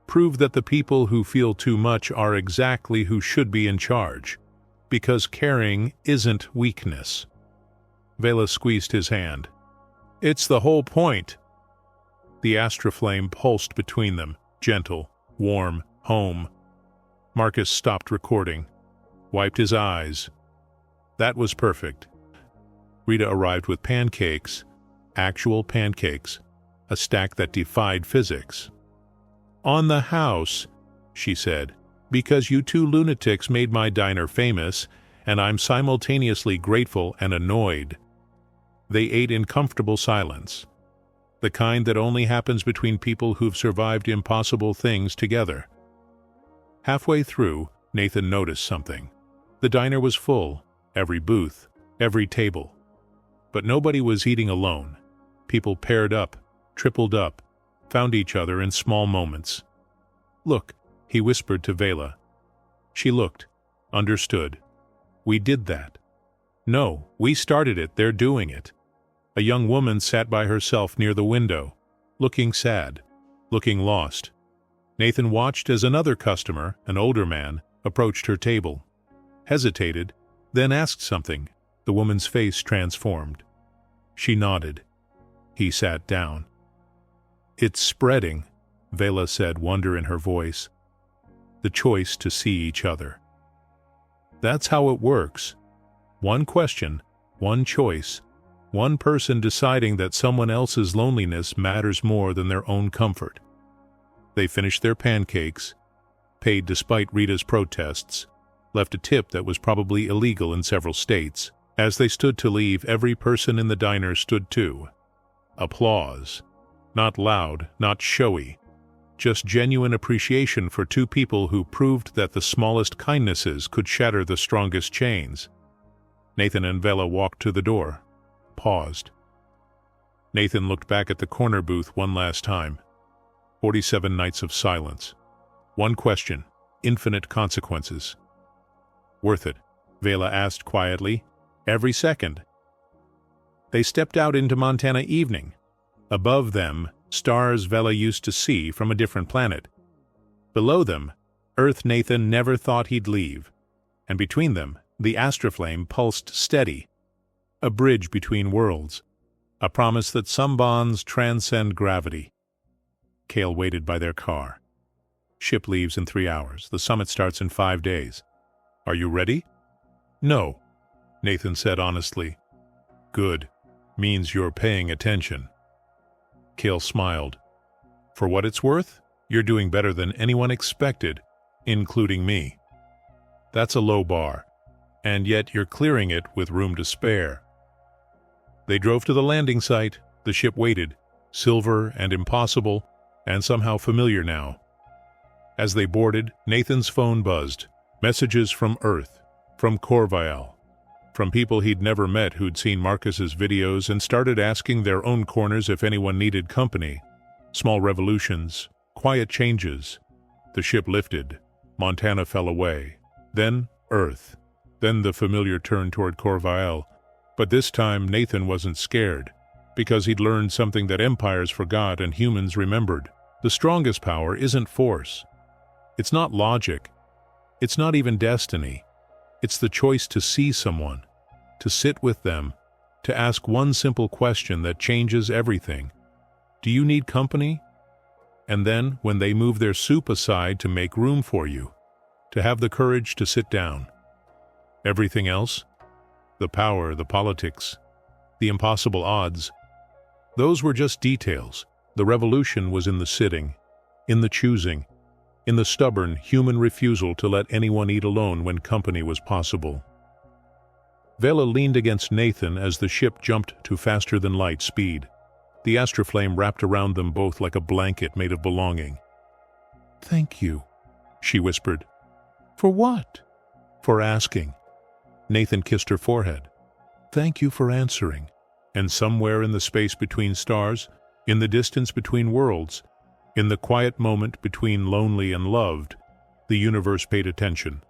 Prove that the people who feel too much are exactly who should be in charge. Because caring isn't weakness." Vela squeezed his hand. "It's the whole point." The astroflame pulsed between them, gentle, warm, home. Marcus stopped recording, wiped his eyes. That was perfect. Rita arrived with pancakes, actual pancakes, a stack that defied physics. "On the house," she said, "because you 2 lunatics made my diner famous, and I'm simultaneously grateful and annoyed." They ate in comfortable silence, the kind that only happens between people who've survived impossible things together. Halfway through, Nathan noticed something. The diner was full, every booth, every table. But nobody was eating alone. People paired up, tripled up, found each other in small moments. "Look," he whispered to Vela. She looked, understood. "We did that." "No, we started it, they're doing it." A young woman sat by herself near the window, looking sad, looking lost. Nathan watched as another customer, an older man, approached her table, hesitated, then asked something. The woman's face transformed. She nodded. He sat down. "It's spreading," Vela said, wonder in her voice. "The choice to see each other. That's how it works. One question, one choice, one person deciding that someone else's loneliness matters more than their own comfort." They finished their pancakes, paid despite Rita's protests, left a tip that was probably illegal in several states. As they stood to leave, every person in the diner stood too. Applause. Not loud, not showy. Just genuine appreciation for 2 people who proved that the smallest kindnesses could shatter the strongest chains. Nathan and Vela walked to the door, paused. Nathan looked back at the corner booth one last time. 47 nights of silence. One question, infinite consequences. "Worth it?" Vela asked quietly. "Every second." They stepped out into Montana evening. Above them, stars Vela used to see from a different planet. Below them, Earth Nathan never thought he'd leave, and between them, the astroflame pulsed steady, a bridge between worlds, a promise that some bonds transcend gravity. Kale waited by their car. Ship leaves in 3 hours. The summit starts in 5 days. Are you ready? No, Nathan said honestly. Good. Means you're paying attention. Kale smiled. For what it's worth, you're doing better than anyone expected, including me. That's a low bar, and yet you're clearing it with room to spare. They drove to the landing site. The ship waited, silver and impossible, and somehow familiar now. As they boarded, Nathan's phone buzzed. Messages from Earth, from Corvial, from people he'd never met who'd seen Marcus's videos and started asking their own corners if anyone needed company. Small revolutions, quiet changes. The ship lifted. Montana fell away. Then Earth. Then the familiar turn toward Corvial. But this time Nathan wasn't scared, because he'd learned something that empires forgot and humans remembered. The strongest power isn't force. It's not logic. It's not even destiny. It's the choice to see someone, to sit with them, to ask one simple question that changes everything. Do you need company? And then, when they move their soup aside to make room for you, to have the courage to sit down. Everything else, the power, the politics, the impossible odds, those were just details. The revolution was in the sitting, in the choosing, in the stubborn human refusal to let anyone eat alone when company was possible. Vela leaned against Nathan as the ship jumped to faster-than-light speed. The astroflame wrapped around them both like a blanket made of belonging. "Thank you," she whispered. "For what?" "For asking." Nathan kissed her forehead. "Thank you for answering." And somewhere in the space between stars, in the distance between worlds, in the quiet moment between lonely and loved, the universe paid attention.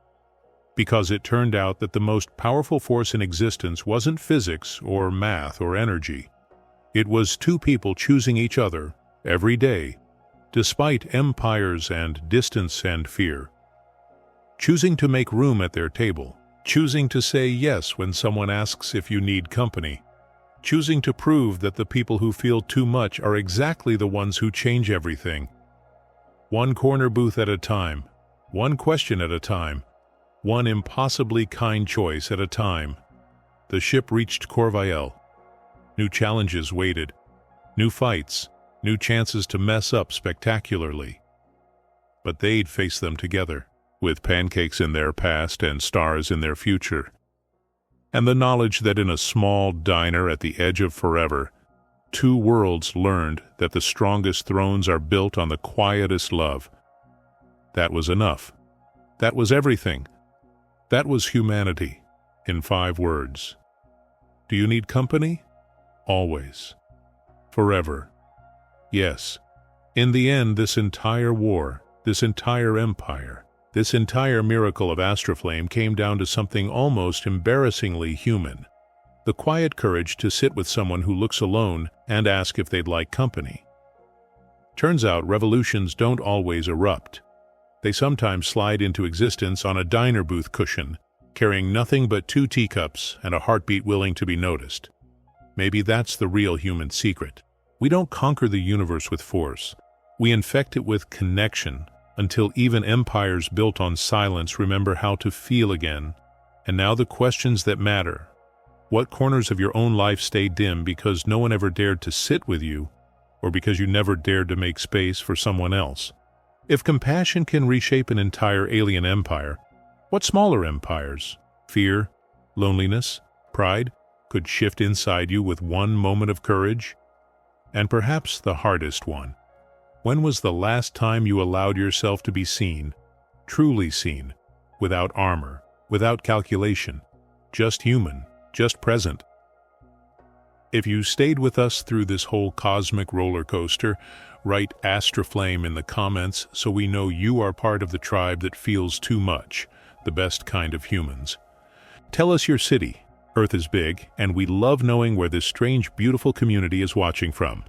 Because it turned out that the most powerful force in existence wasn't physics or math or energy. It was two people choosing each other every day, despite empires and distance and fear. Choosing to make room at their table, choosing to say yes when someone asks if you need company, choosing to prove that the people who feel too much are exactly the ones who change everything. One corner booth at a time, one question at a time, one impossibly kind choice at a time. The ship reached Corvial. New challenges waited, new fights, new chances to mess up spectacularly. But they'd face them together, with pancakes in their past and stars in their future. And the knowledge that in a small diner at the edge of forever, two worlds learned that the strongest thrones are built on the quietest love. That was enough. That was everything. That was humanity, in 5 words. Do you need company? Always. Forever. Yes. In the end, this entire war, this entire empire, this entire miracle of astroflame came down to something almost embarrassingly human. The quiet courage to sit with someone who looks alone and ask if they'd like company. Turns out revolutions don't always erupt. They sometimes slide into existence on a diner booth cushion, carrying nothing but 2 teacups and a heartbeat willing to be noticed. Maybe that's the real human secret. We don't conquer the universe with force. We infect it with connection, until even empires built on silence remember how to feel again. And now the questions that matter. What corners of your own life stay dim because no one ever dared to sit with you, or because you never dared to make space for someone else? If compassion can reshape an entire alien empire, what smaller empires, fear, loneliness, pride, could shift inside you with one moment of courage? And perhaps the hardest one. When was the last time you allowed yourself to be seen, truly seen, without armor, without calculation, just human, just present? If you stayed with us through this whole cosmic roller coaster, write astroflame in the comments so we know you are part of the tribe that feels too much, the best kind of humans. Tell us your city. Earth is big, and we love knowing where this strange, beautiful community is watching from.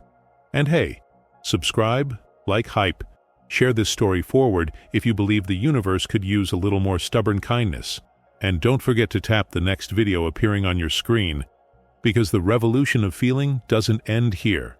And hey, Subscribe, like hype, share this story forward if you believe the universe could use a little more stubborn kindness. And don't forget to tap the next video appearing on your screen, because the revolution of feeling doesn't end here.